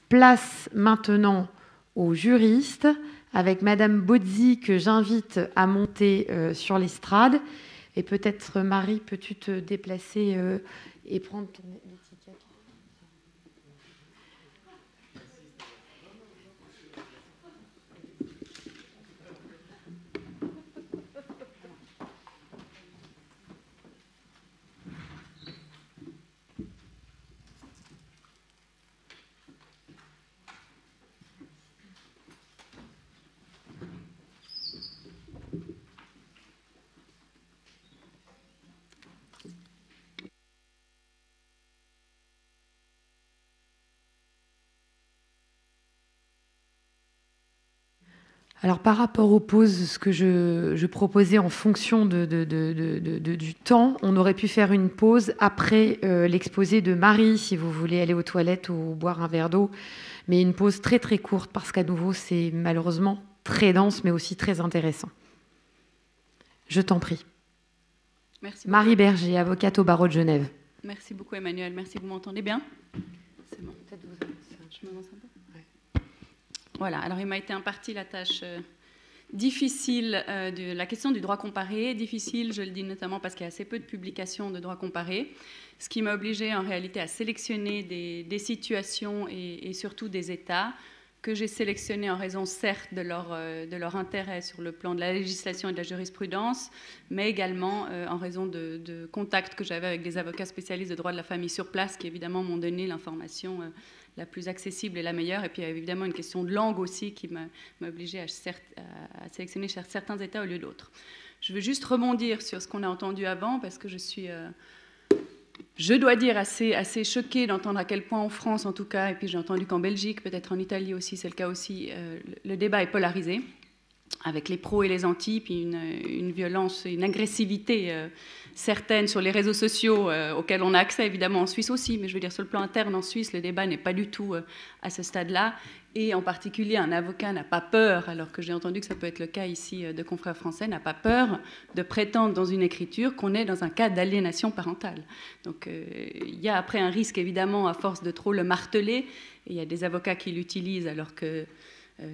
Place maintenant aux juristes, avec Madame Bozzi que j'invite à monter sur l'estrade. Et peut-être, Marie, peux-tu te déplacer et prendre ton étiquette? Alors, par rapport aux pauses, ce que je proposais en fonction du temps, on aurait pu faire une pause après l'exposé de Marie, si vous voulez aller aux toilettes ou boire un verre d'eau, mais une pause très très courte, parce qu'à nouveau, c'est malheureusement très dense, mais aussi très intéressant. Je t'en prie. Merci. Marie Berger, avocate au barreau de Genève. Merci beaucoup, Emmanuel. Merci, vous m'entendez bien? C'est bon. Peut-être vous je m'avance un peu. Voilà, alors il m'a été imparti la tâche difficile de la question du droit comparé. Difficile, je le dis notamment parce qu'il y a assez peu de publications de droit comparé, ce qui m'a obligée en réalité à sélectionner des situations et surtout des États que j'ai sélectionnés en raison certes de leur intérêt sur le plan de la législation et de la jurisprudence, mais également en raison de contacts que j'avais avec des avocats spécialistes de droit de la famille sur place qui évidemment m'ont donné l'information la plus accessible et la meilleure. Et puis il y a évidemment une question de langue aussi qui m'a obligée à sélectionner certains États au lieu d'autres. Je veux juste rebondir sur ce qu'on a entendu avant parce que je suis, je dois dire, assez choquée d'entendre à quel point en France en tout cas, et puis j'ai entendu qu'en Belgique, peut-être en Italie aussi, c'est le cas aussi, le débat est polarisé avec les pros et les anti, puis une violence, une agressivité certaine sur les réseaux sociaux auxquels on a accès évidemment en Suisse aussi, mais je veux dire sur le plan interne en Suisse, le débat n'est pas du tout à ce stade-là, et en particulier un avocat n'a pas peur, alors que j'ai entendu que ça peut être le cas ici de confrères français, n'a pas peur de prétendre dans une écriture qu'on est dans un cas d'aliénation parentale. Donc il y a après un risque évidemment à force de trop le marteler, et il y a des avocats qui l'utilisent alors que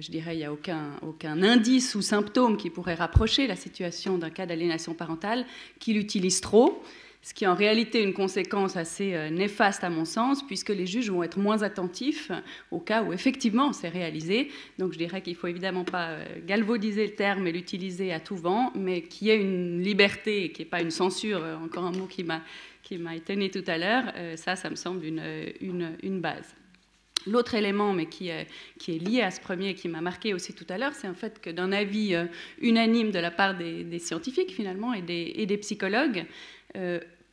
je dirais, il n'y a aucun indice ou symptôme qui pourrait rapprocher la situation d'un cas d'aliénation parentale, qui l'utilise trop, ce qui est en réalité une conséquence assez néfaste à mon sens, puisque les juges vont être moins attentifs au cas où effectivement c'est réalisé. Donc je dirais qu'il ne faut évidemment pas galvaudiser le terme et l'utiliser à tout vent, mais qu'il y ait une liberté, qu'il n'y ait pas une censure, encore un mot qui m'a étonné tout à l'heure, ça me semble une base. L'autre élément, mais qui est lié à ce premier, qui m'a marqué aussi tout à l'heure, c'est en fait que d'un avis unanime de la part des scientifiques, finalement, et des psychologues,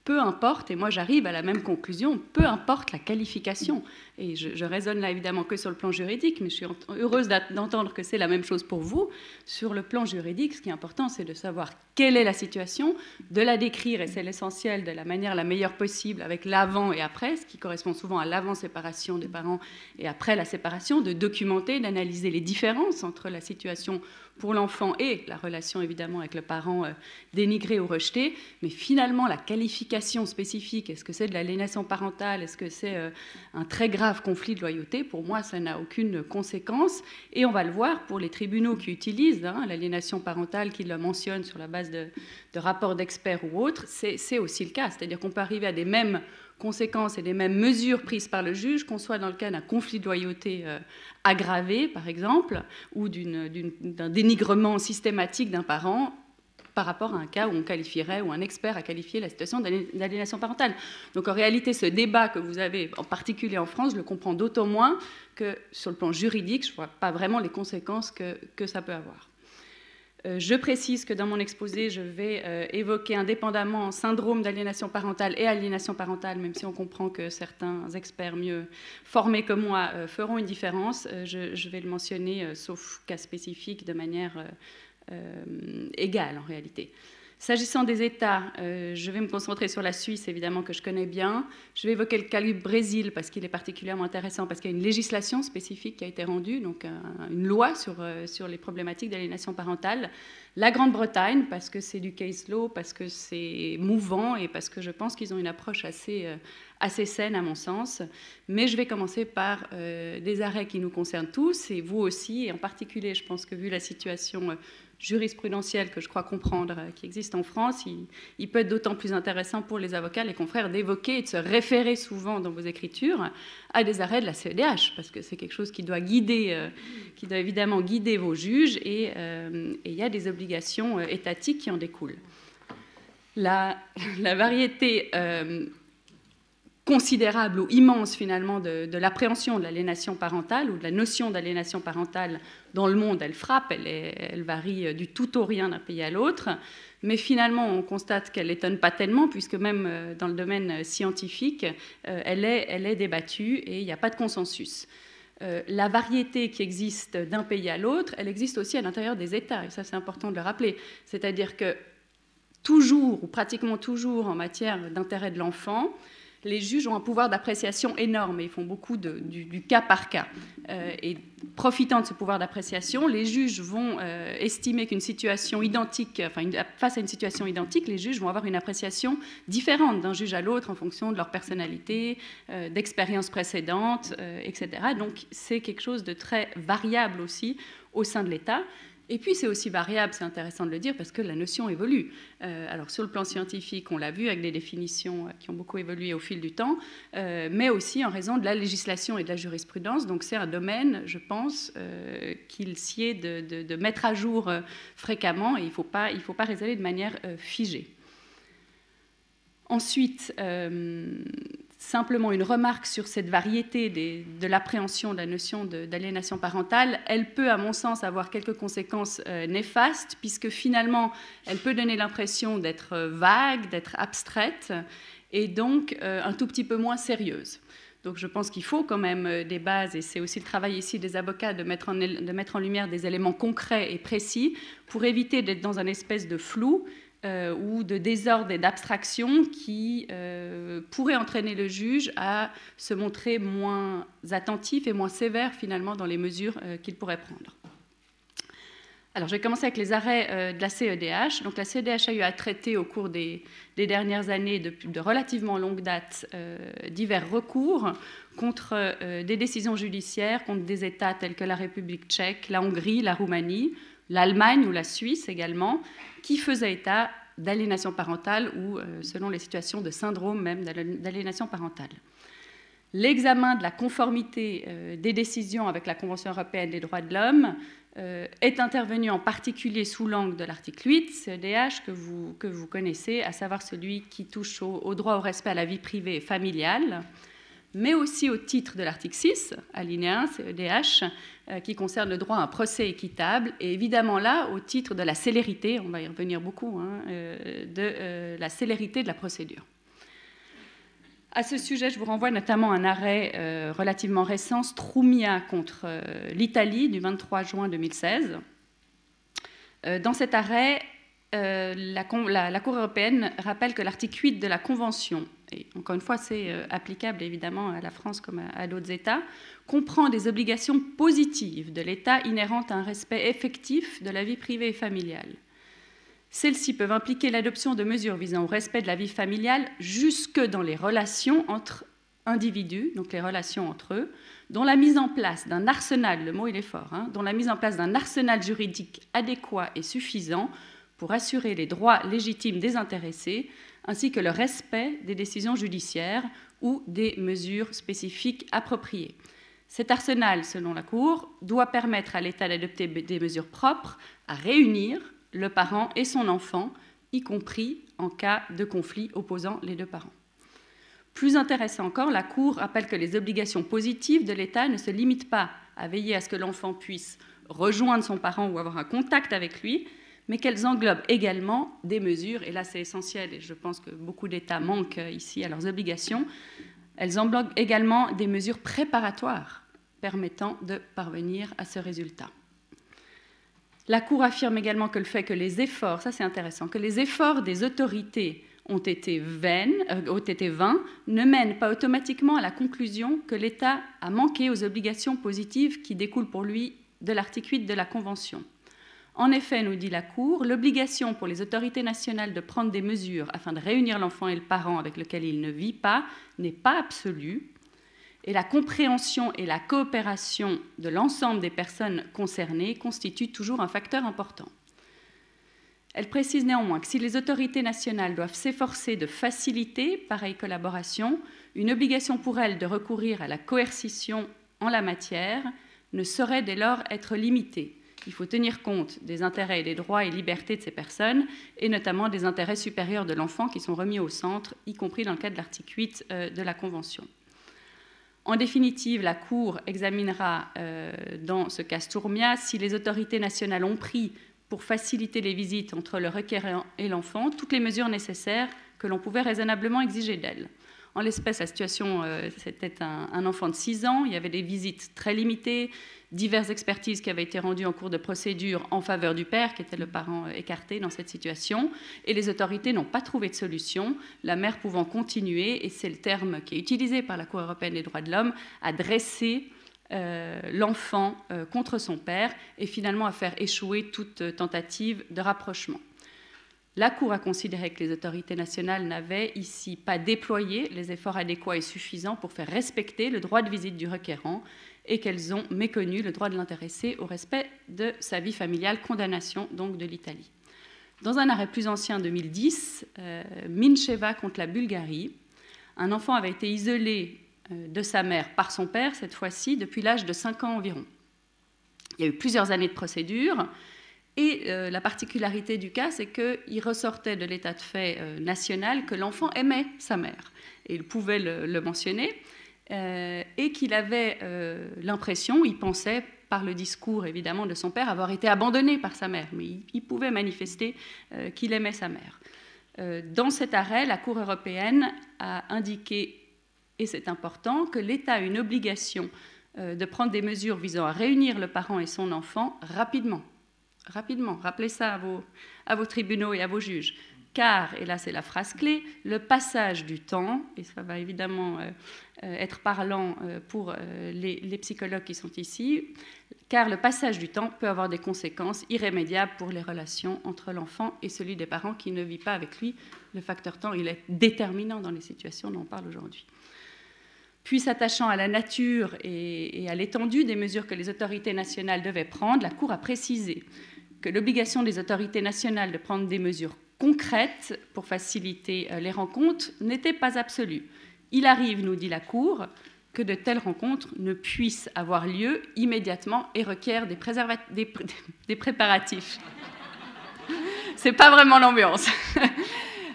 peu importe, et moi j'arrive à la même conclusion, peu importe la qualification. Et je raisonne là évidemment que sur le plan juridique, mais je suis heureuse d'entendre que c'est la même chose pour vous. Sur le plan juridique, ce qui est important, c'est de savoir quelle est la situation, de la décrire, et c'est l'essentiel, de la manière la meilleure possible, avec l'avant et après, ce qui correspond souvent à l'avant-séparation des parents et après la séparation, de documenter, d'analyser les différences entre la situation pour l'enfant et la relation évidemment avec le parent dénigré ou rejeté, mais finalement la qualification spécifique, est-ce que c'est de l'aliénation parentale, est-ce que c'est un très grave conflit de loyauté, pour moi ça n'a aucune conséquence, et on va le voir pour les tribunaux qui utilisent l'aliénation parentale, qui le mentionnent sur la base de rapports d'experts ou autres, c'est aussi le cas, c'est-à-dire qu'on peut arriver à des mêmes conséquences et des mêmes mesures prises par le juge, qu'on soit dans le cas d'un conflit de loyauté aggravé, par exemple, ou d'un dénigrement systématique d'un parent, par rapport à un cas où on qualifierait, où un expert a qualifié la situation d'aliénation parentale. Donc en réalité, ce débat que vous avez, en particulier en France, je le comprends d'autant moins que sur le plan juridique, je ne vois pas vraiment les conséquences que ça peut avoir. Je précise que dans mon exposé, je vais évoquer indépendamment syndrome d'aliénation parentale et aliénation parentale, même si on comprend que certains experts mieux formés que moi feront une différence. Je vais le mentionner, sauf cas spécifique, de manière égale en réalité. S'agissant des États, je vais me concentrer sur la Suisse, évidemment, que je connais bien. Je vais évoquer le cas du Brésil, parce qu'il est particulièrement intéressant, parce qu'il y a une législation spécifique qui a été rendue, donc une loi sur les problématiques d'aliénation parentale. La Grande-Bretagne, parce que c'est du case law, parce que c'est mouvant, et parce que je pense qu'ils ont une approche assez saine, à mon sens. Mais je vais commencer par des arrêts qui nous concernent tous, et vous aussi, et en particulier, je pense que vu la situation jurisprudentielle que je crois comprendre qui existe en France, il peut être d'autant plus intéressant pour les avocats, les confrères, d'évoquer et de se référer souvent dans vos écritures à des arrêts de la CEDH, parce que c'est quelque chose qui doit évidemment guider vos juges, et il y a des obligations étatiques qui en découlent. La variété considérable ou immense finalement de l'appréhension de l'aliénation parentale ou de la notion d'aliénation parentale dans le monde, elle frappe, elle varie du tout au rien d'un pays à l'autre, mais finalement on constate qu'elle n'étonne pas tellement puisque même dans le domaine scientifique, elle est débattue et il n'y a pas de consensus. La variété qui existe d'un pays à l'autre, elle existe aussi à l'intérieur des États, et ça c'est important de le rappeler, c'est-à-dire que toujours ou pratiquement toujours en matière d'intérêt de l'enfant, les juges ont un pouvoir d'appréciation énorme et ils font beaucoup du cas par cas. Et profitant de ce pouvoir d'appréciation, les juges vont estimer qu'une situation identique, face à une situation identique, les juges vont avoir une appréciation différente d'un juge à l'autre en fonction de leur personnalité, d'expériences précédentes, etc. Donc c'est quelque chose de très variable aussi au sein de l'État. Et puis c'est aussi variable, c'est intéressant de le dire, parce que la notion évolue. Alors sur le plan scientifique, on l'a vu avec des définitions qui ont beaucoup évolué au fil du temps, mais aussi en raison de la législation et de la jurisprudence. Donc c'est un domaine, je pense, qu'il sied de mettre à jour fréquemment, et il ne faut pas raisonner de manière figée. Ensuite, simplement une remarque sur cette variété de l'appréhension de la notion d'aliénation parentale. Elle peut, à mon sens, avoir quelques conséquences néfastes, puisque finalement, elle peut donner l'impression d'être vague, d'être abstraite, et donc un tout petit peu moins sérieuse. Donc je pense qu'il faut quand même des bases, et c'est aussi le travail ici des avocats de mettre en lumière des éléments concrets et précis pour éviter d'être dans un espèce de flou, ou de désordre et d'abstraction qui pourrait entraîner le juge à se montrer moins attentif et moins sévère finalement dans les mesures qu'il pourrait prendre. Alors je vais commencer avec les arrêts de la CEDH. Donc la CEDH a eu à traiter au cours des dernières années de relativement longue date divers recours contre des décisions judiciaires, contre des États tels que la République tchèque, la Hongrie, la Roumanie, l'Allemagne ou la Suisse également, qui faisaient état d'aliénation parentale ou, selon les situations, de syndrome même d'aliénation parentale. L'examen de la conformité des décisions avec la Convention européenne des droits de l'homme est intervenu en particulier sous l'angle de l'article 8 CEDH que vous connaissez, à savoir celui qui touche au droit au respect à la vie privée et familiale, mais aussi au titre de l'article 6, alinéa 1 CEDH, qui concerne le droit à un procès équitable, et évidemment là, au titre de la célérité, on va y revenir beaucoup, de la célérité de la procédure. À ce sujet, je vous renvoie notamment à un arrêt relativement récent, Strumia contre l'Italie, du 23 juin 2016. Dans cet arrêt, la Cour européenne rappelle que l'article 8 de la Convention, et encore une fois c'est applicable évidemment à la France comme à d'autres États, comprend des obligations positives de l'État inhérentes à un respect effectif de la vie privée et familiale. Celles-ci peuvent impliquer l'adoption de mesures visant au respect de la vie familiale jusque dans les relations entre individus, donc les relations entre eux, dont la mise en place d'un arsenal, le mot il est fort, dont la mise en place d'un arsenal juridique adéquat et suffisant pour assurer les droits légitimes des intéressés, ainsi que le respect des décisions judiciaires ou des mesures spécifiques appropriées. Cet arsenal, selon la Cour, doit permettre à l'État d'adopter des mesures propres à réunir le parent et son enfant, y compris en cas de conflit opposant les deux parents. Plus intéressant encore, la Cour rappelle que les obligations positives de l'État ne se limitent pas à veiller à ce que l'enfant puisse rejoindre son parent ou avoir un contact avec lui, mais qu'elles englobent également des mesures, et là c'est essentiel, et je pense que beaucoup d'États manquent ici à leurs obligations, elles englobent également des mesures préparatoires permettant de parvenir à ce résultat. La Cour affirme également que le fait que les efforts, ça c'est intéressant, que les efforts des autorités ont été vains, ne mènent pas automatiquement à la conclusion que l'État a manqué aux obligations positives qui découlent pour lui de l'article 8 de la Convention. En effet, nous dit la Cour, l'obligation pour les autorités nationales de prendre des mesures afin de réunir l'enfant et le parent avec lequel il ne vit pas n'est pas absolue, et la compréhension et la coopération de l'ensemble des personnes concernées constituent toujours un facteur important. Elle précise néanmoins que si les autorités nationales doivent s'efforcer de faciliter pareille collaboration, une obligation pour elles de recourir à la coercition en la matière ne saurait dès lors être limitée. Il faut tenir compte des intérêts et des droits et libertés de ces personnes, et notamment des intérêts supérieurs de l'enfant qui sont remis au centre, y compris dans le cadre de l'article 8 de la Convention. En définitive, la Cour examinera dans ce cas Stourmia si les autorités nationales ont pris, pour faciliter les visites entre le requérant et l'enfant, toutes les mesures nécessaires que l'on pouvait raisonnablement exiger d'elles. En l'espèce, la situation, c'était un enfant de 6 ans, il y avait des visites très limitées, diverses expertises qui avaient été rendues en cours de procédure en faveur du père, qui était le parent écarté dans cette situation, et les autorités n'ont pas trouvé de solution, la mère pouvant continuer, et c'est le terme qui est utilisé par la Cour européenne des droits de l'homme, à dresser l'enfant contre son père, et finalement à faire échouer toute tentative de rapprochement. La Cour a considéré que les autorités nationales n'avaient ici pas déployé les efforts adéquats et suffisants pour faire respecter le droit de visite du requérant et qu'elles ont méconnu le droit de l'intéressé au respect de sa vie familiale, condamnation donc de l'Italie. Dans un arrêt plus ancien, 2010, Mincheva contre la Bulgarie, un enfant avait été isolé de sa mère par son père, cette fois-ci, depuis l'âge de 5 ans environ. Il y a eu plusieurs années de procédure. Et la particularité du cas, c'est qu'il ressortait de l'état de fait national que l'enfant aimait sa mère. Et il pouvait le mentionner, et qu'il avait l'impression, il pensait, par le discours évidemment de son père, avoir été abandonné par sa mère. Mais il pouvait manifester qu'il aimait sa mère. Dans cet arrêt, la Cour européenne a indiqué, et c'est important, que l'État a une obligation de prendre des mesures visant à réunir le parent et son enfant rapidement. Rapidement, rappelez ça à vos tribunaux et à vos juges. Car, et là c'est la phrase clé, le passage du temps, et ça va évidemment être parlant pour les psychologues qui sont ici, car le passage du temps peut avoir des conséquences irrémédiables pour les relations entre l'enfant et celui des parents qui ne vit pas avec lui. Le facteur temps, il est déterminant dans les situations dont on parle aujourd'hui. Puis, s'attachant à la nature et à l'étendue des mesures que les autorités nationales devaient prendre, la Cour a précisé que l'obligation des autorités nationales de prendre des mesures concrètes pour faciliter les rencontres n'était pas absolue. Il arrive, nous dit la Cour, que de telles rencontres ne puissent avoir lieu immédiatement et requièrent des préparatifs. C'est pas vraiment l'ambiance.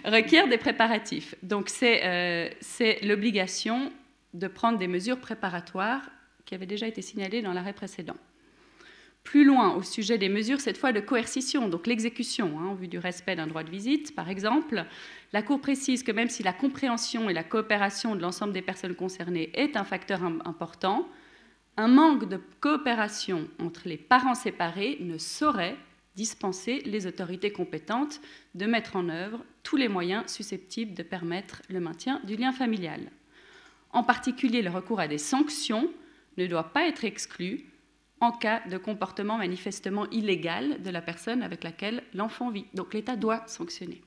Requièrent des préparatifs. Donc, c'est l'obligation de prendre des mesures préparatoires qui avaient déjà été signalées dans l'arrêt précédent. Plus loin, au sujet des mesures, cette fois de coercition, donc l'exécution, en vue du respect d'un droit de visite, par exemple, la Cour précise que même si la compréhension et la coopération de l'ensemble des personnes concernées est un facteur important, un manque de coopération entre les parents séparés ne saurait dispenser les autorités compétentes de mettre en œuvre tous les moyens susceptibles de permettre le maintien du lien familial. En particulier, le recours à des sanctions ne doit pas être exclu en cas de comportement manifestement illégal de la personne avec laquelle l'enfant vit. Donc l'État doit sanctionner.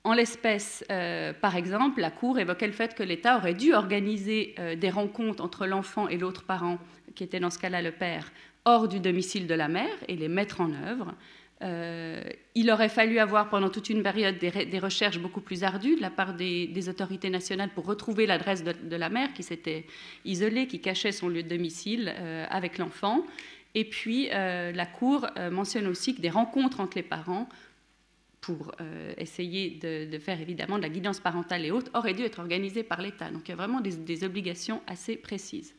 En l'espèce, par exemple, la Cour évoquait le fait que l'État aurait dû organiser des rencontres entre l'enfant et l'autre parent, qui était dans ce cas-là le père, hors du domicile de la mère, et les mettre en œuvre. Il aurait fallu avoir pendant toute une période des recherches beaucoup plus ardues de la part des autorités nationales pour retrouver l'adresse de la mère qui s'était isolée, qui cachait son lieu de domicile avec l'enfant. Et puis la Cour mentionne aussi que des rencontres entre les parents pour essayer de faire évidemment de la guidance parentale et autres auraient dû être organisées par l'État. Donc il y a vraiment des obligations assez précises.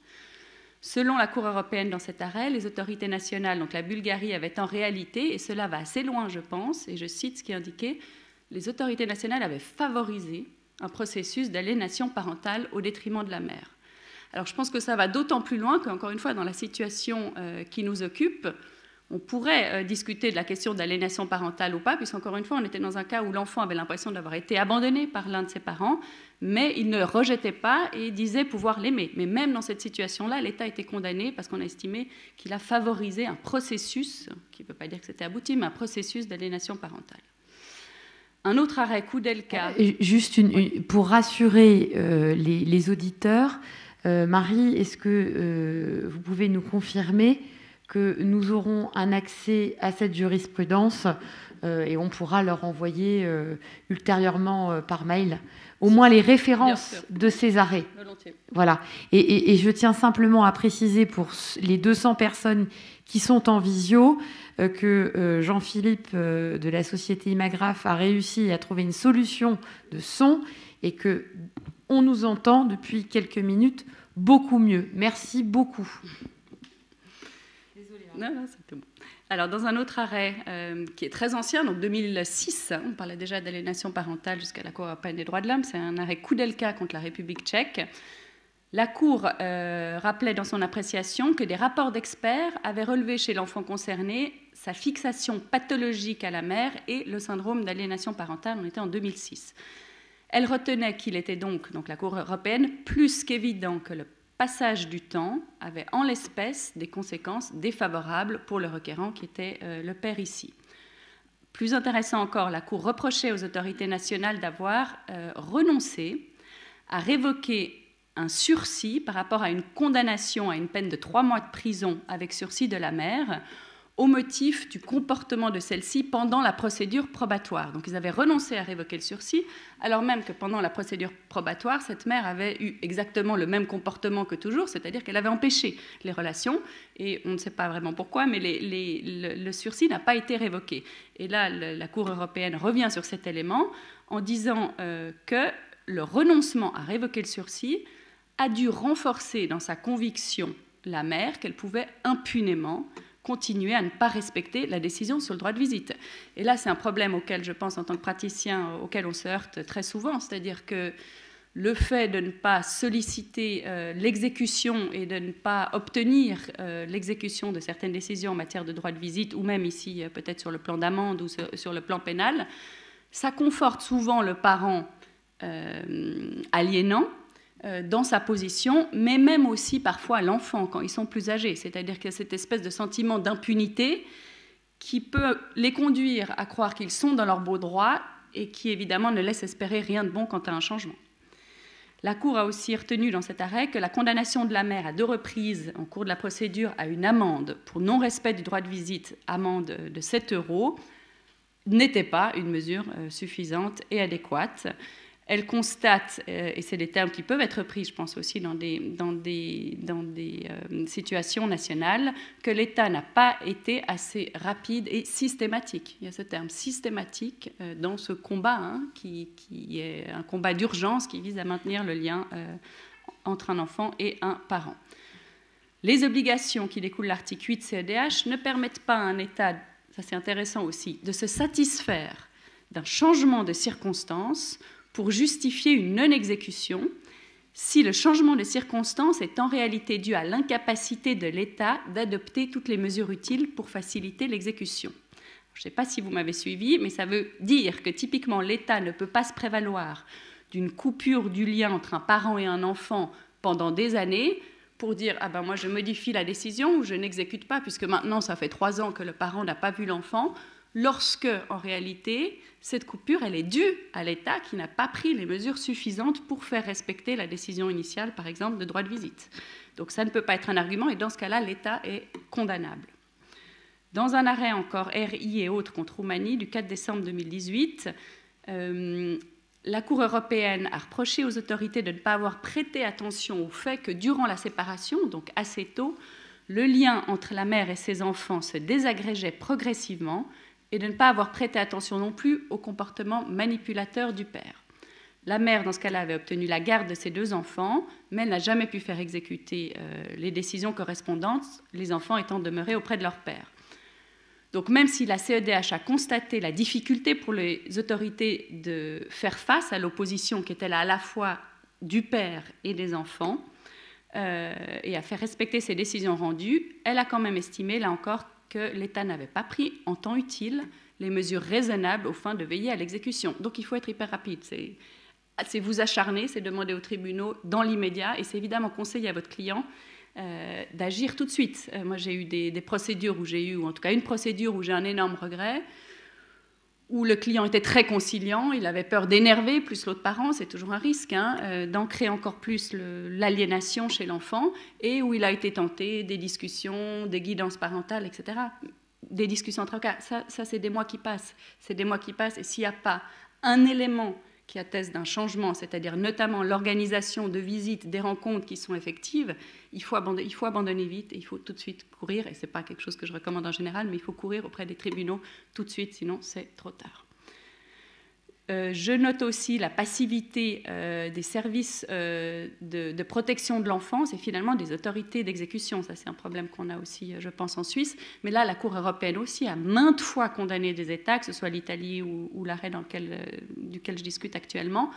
Selon la Cour européenne dans cet arrêt, les autorités nationales, donc la Bulgarie, avaient en réalité, et cela va assez loin je pense, et je cite ce qui est indiqué, les autorités nationales avaient favorisé un processus d'aliénation parentale au détriment de la mère. Alors je pense que ça va d'autant plus loin qu'encore une fois, dans la situation qui nous occupe, On pourrait discuter de la question d'aliénation parentale ou pas, puisqu'encore une fois, on était dans un cas où l'enfant avait l'impression d'avoir été abandonné par l'un de ses parents, mais il ne rejetait pas et disait pouvoir l'aimer. Mais même dans cette situation-là, l'État était condamné parce qu'on a estimé qu'il a favorisé un processus, qui ne veut pas dire que c'était abouti, mais un processus d'aliénation parentale. Un autre arrêt, Koudelka. Juste pour rassurer les auditeurs, Marie, est-ce que vous pouvez nous confirmer que nous aurons un accès à cette jurisprudence et on pourra leur envoyer ultérieurement par mail au moins les références de ces arrêts. Volontiers. Voilà. Et je tiens simplement à préciser pour les 200 personnes qui sont en visio que Jean-Philippe de la société Imagraph a réussi à trouver une solution de son et qu'on nous entend depuis quelques minutes beaucoup mieux. Merci beaucoup. Non, c'était bon. Alors, dans un autre arrêt qui est très ancien, donc 2006, on parlait déjà d'aliénation parentale jusqu'à la Cour européenne des droits de l'homme, c'est un arrêt Koudelka contre la République tchèque. La Cour rappelait dans son appréciation que des rapports d'experts avaient relevé chez l'enfant concerné sa fixation pathologique à la mère et le syndrome d'aliénation parentale. On était en 2006. Elle retenait qu'il était donc la Cour européenne, plus qu'évident que le passage du temps avait en l'espèce des conséquences défavorables pour le requérant qui était le père ici. Plus intéressant encore, la Cour reprochait aux autorités nationales d'avoir renoncé à révoquer un sursis par rapport à une condamnation à une peine de 3 mois de prison avec sursis de la mère au motif du comportement de celle-ci pendant la procédure probatoire. Donc ils avaient renoncé à révoquer le sursis, alors même que pendant la procédure probatoire, cette mère avait eu exactement le même comportement que toujours, c'est-à-dire qu'elle avait empêché les relations, et on ne sait pas vraiment pourquoi, mais le sursis n'a pas été révoqué. Et là, la Cour européenne revient sur cet élément en disant que le renoncement à révoquer le sursis a dû renforcer dans sa conviction la mère qu'elle pouvait impunément continuer à ne pas respecter la décision sur le droit de visite. Et là, c'est un problème auquel je pense en tant que praticien, auquel on se heurte très souvent, c'est-à-dire que le fait de ne pas solliciter l'exécution et de ne pas obtenir l'exécution de certaines décisions en matière de droit de visite, ou même ici peut-être sur le plan d'amende ou sur le plan pénal, ça conforte souvent le parent aliénant dans sa position, mais même aussi parfois l'enfant quand ils sont plus âgés. C'est-à-dire qu'il y a cette espèce de sentiment d'impunité qui peut les conduire à croire qu'ils sont dans leur beau droit et qui évidemment ne laisse espérer rien de bon quant à un changement. La Cour a aussi retenu dans cet arrêt que la condamnation de la mère à 2 reprises en cours de la procédure à une amende pour non-respect du droit de visite, amende de 7 €, n'était pas une mesure suffisante et adéquate. Elle constate, et c'est des termes qui peuvent être pris, je pense aussi dans des situations nationales, que l'État n'a pas été assez rapide et systématique. Il y a ce terme systématique dans ce combat, qui est un combat d'urgence qui vise à maintenir le lien entre un enfant et un parent. Les obligations qui découlent de l'article 8 CEDH ne permettent pas à un État, ça c'est intéressant aussi, de se satisfaire d'un changement de circonstances pour justifier une non-exécution si le changement de circonstances est en réalité dû à l'incapacité de l'État d'adopter toutes les mesures utiles pour faciliter l'exécution. Je ne sais pas si vous m'avez suivi, mais ça veut dire que typiquement l'État ne peut pas se prévaloir d'une coupure du lien entre un parent et un enfant pendant des années pour dire « Ah ben moi je modifie la décision ou je n'exécute pas puisque maintenant ça fait 3 ans que le parent n'a pas vu l'enfant », lorsque, en réalité, cette coupure, elle est due à l'État qui n'a pas pris les mesures suffisantes pour faire respecter la décision initiale, par exemple, de droit de visite. Donc ça ne peut pas être un argument, et dans ce cas-là, l'État est condamnable. Dans un arrêt encore RI et autres contre Roumanie, du 4 décembre 2018, la Cour européenne a reproché aux autorités de ne pas avoir prêté attention au fait que durant la séparation, donc assez tôt, le lien entre la mère et ses enfants se désagrégeait progressivement, et de ne pas avoir prêté attention non plus au comportement manipulateur du père. La mère, dans ce cas-là, avait obtenu la garde de ses 2 enfants, mais elle n'a jamais pu faire exécuter les décisions correspondantes, les enfants étant demeurés auprès de leur père. Donc même si la CEDH a constaté la difficulté pour les autorités de faire face à l'opposition qui était là à la fois du père et des enfants, et à faire respecter ces décisions rendues, elle a quand même estimé, là encore, que l'État n'avait pas pris en temps utile les mesures raisonnables aux fins de veiller à l'exécution. Donc il faut être hyper rapide. C'est vous acharner, c'est demander aux tribunaux dans l'immédiat, et c'est évidemment conseiller à votre client d'agir tout de suite. Moi, j'ai eu des procédures ou en tout cas une procédure où j'ai un énorme regret, où le client était très conciliant, il avait peur d'énerver plus l'autre parent, c'est toujours un risque, d'ancrer encore plus l'aliénation chez l'enfant, et où il a été tenté des discussions, des guidances parentales, etc. Des discussions entre cas, ça c'est des mois qui passent. C'est des mois qui passent, et s'il n'y a pas un élément qui atteste d'un changement, c'est-à-dire notamment l'organisation de visites, des rencontres qui sont effectives, il faut abandonner vite, et il faut tout de suite courir, et ce n'est pas quelque chose que je recommande en général, mais il faut courir auprès des tribunaux tout de suite, sinon c'est trop tard. Je note aussi la passivité des services de protection de l'enfance et finalement des autorités d'exécution. Ça, c'est un problème qu'on a aussi, je pense, en Suisse. Mais là, la Cour européenne aussi a maintes fois condamné des États, que ce soit l'Italie ou l'arrêt duquel je discute actuellement,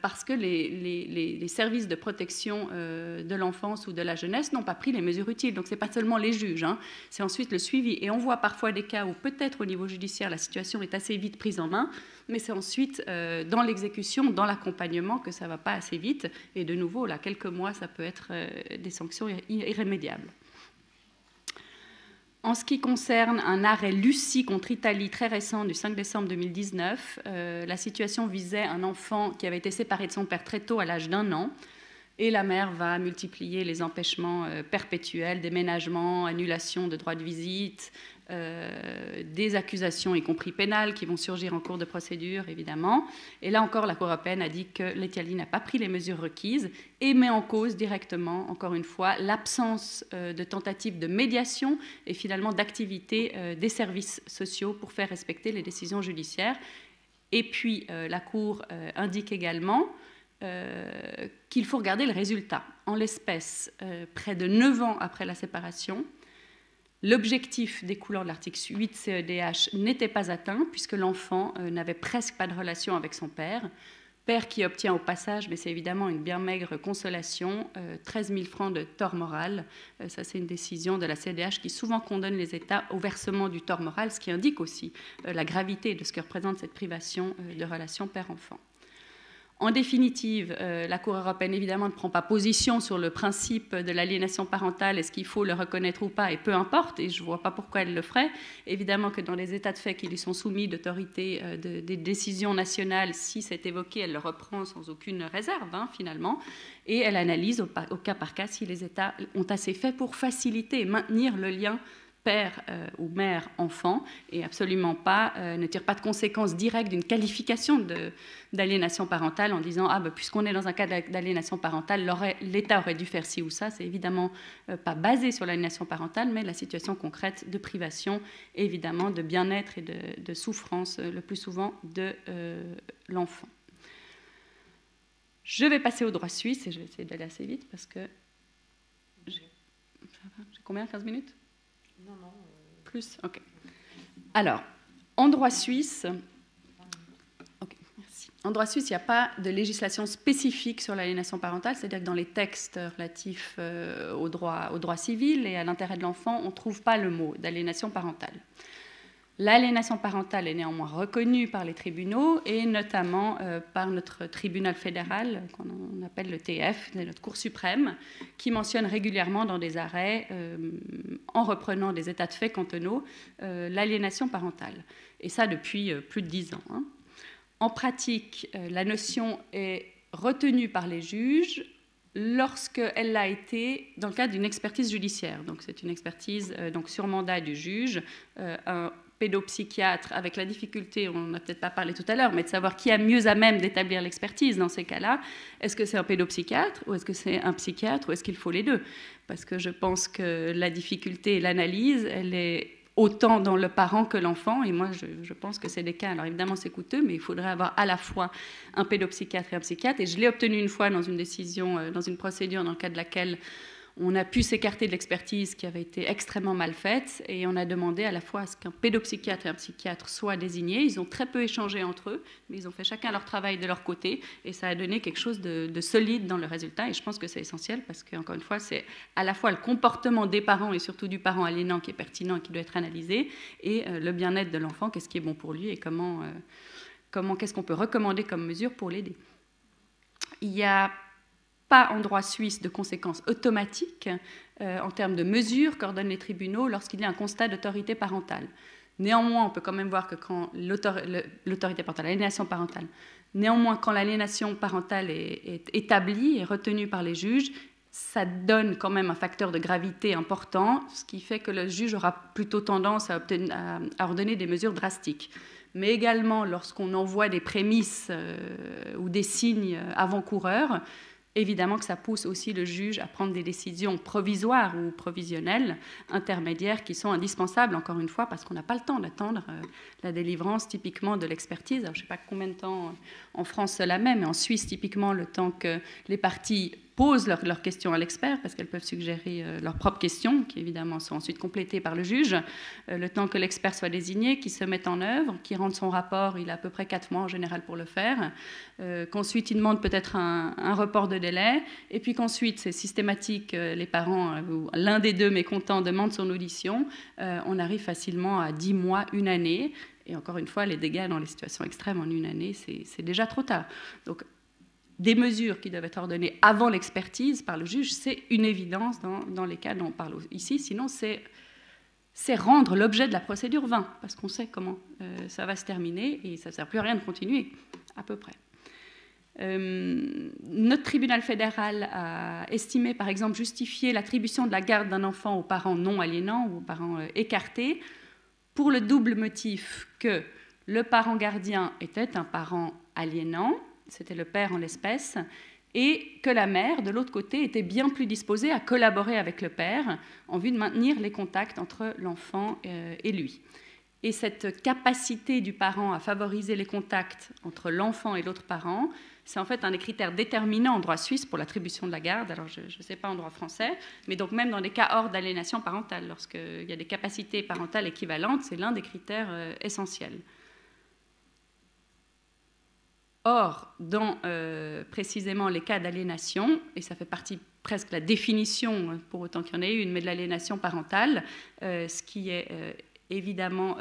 parce que les services de protection de l'enfance ou de la jeunesse n'ont pas pris les mesures utiles. Donc, ce n'est pas seulement les juges, c'est ensuite le suivi. Et on voit parfois des cas où peut-être au niveau judiciaire, la situation est assez vite prise en main, mais c'est ensuite dans l'exécution, dans l'accompagnement, que ça ne va pas assez vite. Et de nouveau, là, quelques mois, ça peut être des sanctions irrémédiables. En ce qui concerne un arrêt Lucie contre Italie très récent du 5 décembre 2019, la situation visait un enfant qui avait été séparé de son père très tôt, à l'âge d'1 an, et la mère va multiplier les empêchements perpétuels, déménagements, annulation de droits de visite, des accusations, y compris pénales, qui vont surgir en cours de procédure, évidemment. Et là encore, la Cour européenne a dit que l'Italie n'a pas pris les mesures requises et met en cause directement, encore une fois, l'absence de tentatives de médiation et finalement d'activité des services sociaux pour faire respecter les décisions judiciaires. Et puis, la Cour indique également qu'il faut regarder le résultat. En l'espèce, près de 9 ans après la séparation, l'objectif découlant de l'article 8 CEDH n'était pas atteint puisque l'enfant n'avait presque pas de relation avec son père qui obtient au passage, mais c'est évidemment une bien maigre consolation, 13 000 francs de tort moral. Ça, c'est une décision de la CEDH qui souvent condamne les États au versement du tort moral, ce qui indique aussi la gravité de ce que représente cette privation de relation père-enfant. En définitive, la Cour européenne, évidemment, ne prend pas position sur le principe de l'aliénation parentale, est-ce qu'il faut le reconnaître ou pas, et peu importe, et je ne vois pas pourquoi elle le ferait. Évidemment que dans les états de fait qui lui sont soumis d'autorité des décisions nationales, si c'est évoqué, elle le reprend sans aucune réserve, finalement, et elle analyse au cas par cas si les États ont assez fait pour faciliter et maintenir le lien père ou mère enfant, et absolument pas, ne tire pas de conséquences directes d'une qualification d'aliénation parentale en disant puisqu'on est dans un cas d'aliénation parentale, l'État aurait dû faire ci ou ça. C'est évidemment pas basé sur l'aliénation parentale, mais la situation concrète de privation, évidemment, de bien-être et de souffrance, le plus souvent de l'enfant. Je vais passer au droit suisse, et je vais essayer d'aller assez vite parce que j'ai combien, 15 minutes? Non. Plus? Ok. Alors, en droit suisse, en droit suisse, il n'y a pas de législation spécifique sur l'aliénation parentale, c'est-à-dire que dans les textes relatifs au droit civil et à l'intérêt de l'enfant, on ne trouve pas le mot d'aliénation parentale. L'aliénation parentale est néanmoins reconnue par les tribunaux et notamment par notre tribunal fédéral, qu'on appelle le TF, notre Cour suprême, qui mentionne régulièrement dans des arrêts, en reprenant des états de fait cantonaux, l'aliénation parentale. Et ça depuis plus de 10 ans. En pratique, la notion est retenue par les juges lorsqu'elle l'a été dans le cadre d'une expertise judiciaire. Donc c'est une expertise sur mandat du juge, un pédopsychiatre, avec la difficulté, on n'a peut-être pas parlé tout à l'heure, mais de savoir qui est mieux à même d'établir l'expertise dans ces cas-là. Est-ce que c'est un pédopsychiatre ou est-ce que c'est un psychiatre ou est-ce qu'il faut les deux? Parce que je pense que la difficulté et l'analyse, elle est autant dans le parent que l'enfant, et moi je pense que c'est des cas, alors évidemment c'est coûteux, mais il faudrait avoir à la fois un pédopsychiatre et un psychiatre, et je l'ai obtenu une fois dans une décision, dans une procédure dans le cadre de laquelle On a pu s'écarter de l'expertise qui avait été extrêmement mal faite et on a demandé à la fois à ce qu'un pédopsychiatre et un psychiatre soient désignés. Ils ont très peu échangé entre eux, mais ils ont fait chacun leur travail de leur côté et ça a donné quelque chose de solide dans le résultat. Et je pense que c'est essentiel parce qu'encore une fois, c'est à la fois le comportement des parents et surtout du parent aliénant qui est pertinent et qui doit être analysé et le bien-être de l'enfant, qu'est-ce qui est bon pour lui et qu'est-ce qu'on peut recommander comme mesure pour l'aider. Il y a pas en droit suisse de conséquences automatiques en termes de mesures qu'ordonnent les tribunaux lorsqu'il y a un constat d'autorité parentale. Néanmoins, on peut quand même voir que quand l'autorité parentale, l'aliénation parentale, néanmoins, quand l'aliénation parentale est établie et retenue par les juges, ça donne quand même un facteur de gravité important, ce qui fait que le juge aura plutôt tendance à ordonner des mesures drastiques. Mais également, lorsqu'on envoie des prémices ou des signes avant-coureurs, évidemment que ça pousse aussi le juge à prendre des décisions provisoires ou provisionnelles, intermédiaires, qui sont indispensables, encore une fois, parce qu'on n'a pas le temps d'attendre la délivrance typiquement de l'expertise. Alors, je ne sais pas combien de temps en France cela met, mais en Suisse, typiquement, le temps que les parties posent leurs questions à l'expert, parce qu'elles peuvent suggérer leurs propres questions, qui évidemment sont ensuite complétées par le juge, le temps que l'expert soit désigné, qu'il se mette en œuvre, qu'il rende son rapport, il a à peu près 4 mois en général pour le faire, qu'ensuite il demande peut-être un report de délai, et puis qu'ensuite c'est systématique, les parents, ou l'un des deux mécontents demande son audition, on arrive facilement à 10 mois, 1 année, et encore une fois, les dégâts dans les situations extrêmes en 1 année, c'est déjà trop tard. Donc, des mesures qui doivent être ordonnées avant l'expertise par le juge, c'est une évidence dans les cas dont on parle ici. Sinon, c'est rendre l'objet de la procédure vain, parce qu'on sait comment ça va se terminer et ça ne sert plus à rien de continuer, à peu près. Notre tribunal fédéral a estimé, par exemple, justifier l'attribution de la garde d'un enfant aux parents non aliénants ou aux parents écartés pour le double motif que le parent gardien était un parent aliénant, c'était le père en l'espèce, et que la mère, de l'autre côté, était bien plus disposée à collaborer avec le père en vue de maintenir les contacts entre l'enfant et lui. Et cette capacité du parent à favoriser les contacts entre l'enfant et l'autre parent, c'est en fait un des critères déterminants en droit suisse pour l'attribution de la garde. Alors, je ne sais pas en droit français, mais donc même dans des cas hors d'aliénation parentale, lorsqu'il y a des capacités parentales équivalentes, c'est l'un des critères essentiels. Or, dans précisément les cas d'aliénation, et ça fait partie presque de la définition, pour autant qu'il y en ait une, mais de l'aliénation parentale, ce qui est évidemment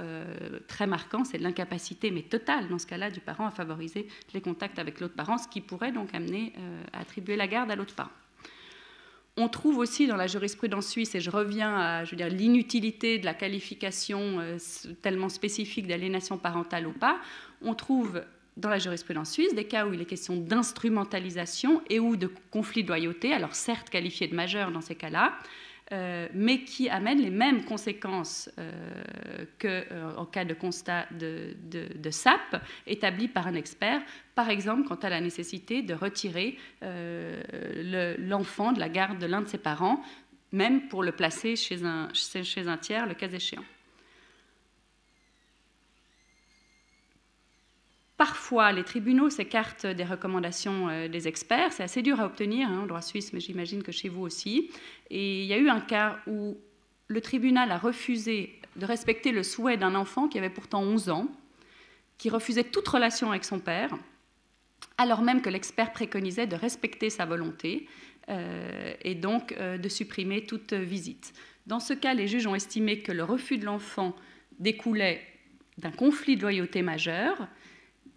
très marquant, c'est l'incapacité, mais totale dans ce cas-là, du parent à favoriser les contacts avec l'autre parent, ce qui pourrait donc amener à attribuer la garde à l'autre parent. On trouve aussi dans la jurisprudence suisse, et je reviens à l'inutilité de la qualification tellement spécifique d'aliénation parentale ou pas, on trouve dans la jurisprudence suisse des cas où il est question d'instrumentalisation et ou de conflit de loyauté, alors certes qualifié de majeur dans ces cas-là, mais qui amènent les mêmes conséquences qu'en cas de constat de SAP établi par un expert, par exemple quant à la nécessité de retirer l'enfant de la garde de l'un de ses parents, même pour le placer chez un tiers, le cas échéant. Parfois, les tribunaux s'écartent des recommandations des experts. C'est assez dur à obtenir en droit suisse, mais j'imagine que chez vous aussi. Et il y a eu un cas où le tribunal a refusé de respecter le souhait d'un enfant qui avait pourtant 11 ans, qui refusait toute relation avec son père, alors même que l'expert préconisait de respecter sa volonté et donc de supprimer toute visite. Dans ce cas, les juges ont estimé que le refus de l'enfant découlait d'un conflit de loyauté majeur,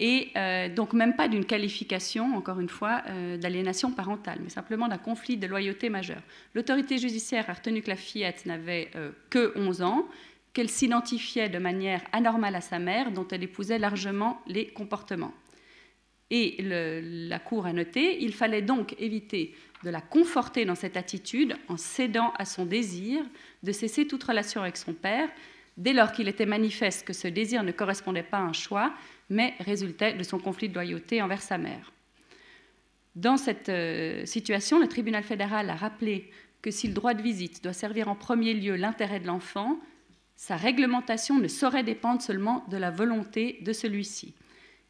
et donc même pas d'une qualification, encore une fois, d'aliénation parentale, mais simplement d'un conflit de loyauté majeur. L'autorité judiciaire a retenu que la fillette n'avait que 11 ans, qu'elle s'identifiait de manière anormale à sa mère, dont elle épousait largement les comportements. Et la Cour a noté, il fallait donc éviter de la conforter dans cette attitude en cédant à son désir de cesser toute relation avec son père, dès lors qu'il était manifeste que ce désir ne correspondait pas à un choix, mais résultait de son conflit de loyauté envers sa mère. Dans cette situation, le tribunal fédéral a rappelé que si le droit de visite doit servir en premier lieu l'intérêt de l'enfant, sa réglementation ne saurait dépendre seulement de la volonté de celui-ci.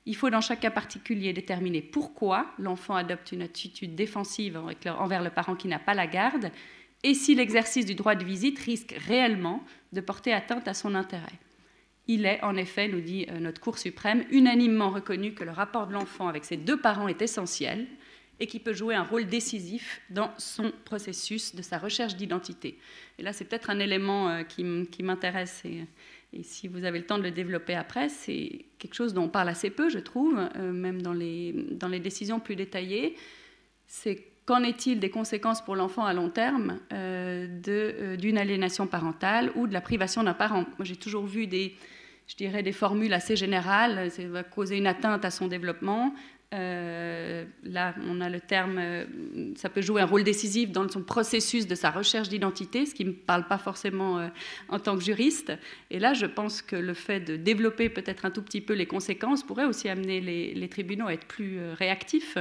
Il faut dans chaque cas particulier déterminer pourquoi l'enfant adopte une attitude défensive envers le parent qui n'a pas la garde et si l'exercice du droit de visite risque réellement de porter atteinte à son intérêt. Il est, en effet, nous dit notre Cour suprême, unanimement reconnu que le rapport de l'enfant avec ses deux parents est essentiel et qui peut jouer un rôle décisif dans son processus de sa recherche d'identité. Et là, c'est peut-être un élément qui m'intéresse, et si vous avez le temps de le développer après, c'est quelque chose dont on parle assez peu, je trouve, même dans les décisions plus détaillées. C'est qu'en est-il des conséquences pour l'enfant à long terme d'une aliénation parentale ou de la privation d'un parent? Moi, j'ai toujours vu des formules assez générales, ça va causer une atteinte à son développement. Là, on a le terme, ça peut jouer un rôle décisif dans son processus de sa recherche d'identité, ce qui ne me parle pas forcément en tant que juriste. Et là, je pense que le fait de développer peut-être un tout petit peu les conséquences pourrait aussi amener les tribunaux à être plus réactifs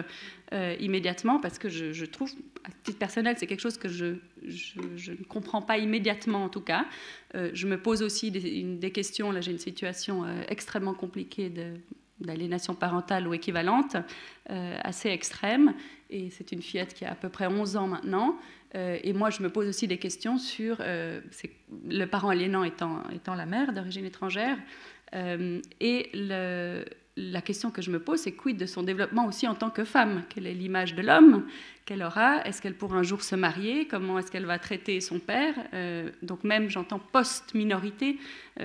immédiatement, parce que je trouve, à titre personnel, c'est quelque chose que je ne comprends pas immédiatement en tout cas. Je me pose aussi des questions. Là, j'ai une situation extrêmement compliquée d'aliénation parentale ou équivalente, assez extrême, et c'est une fillette qui a à peu près 11 ans maintenant, et moi je me pose aussi des questions sur le parent aliénant étant la mère d'origine étrangère, et la question que je me pose, c'est quid de son développement aussi en tant que femme? Quelle est l'image de l'homme qu'elle aura? Est-ce qu'elle pourra un jour se marier? Comment est-ce qu'elle va traiter son père? Donc même, j'entends post-minorité,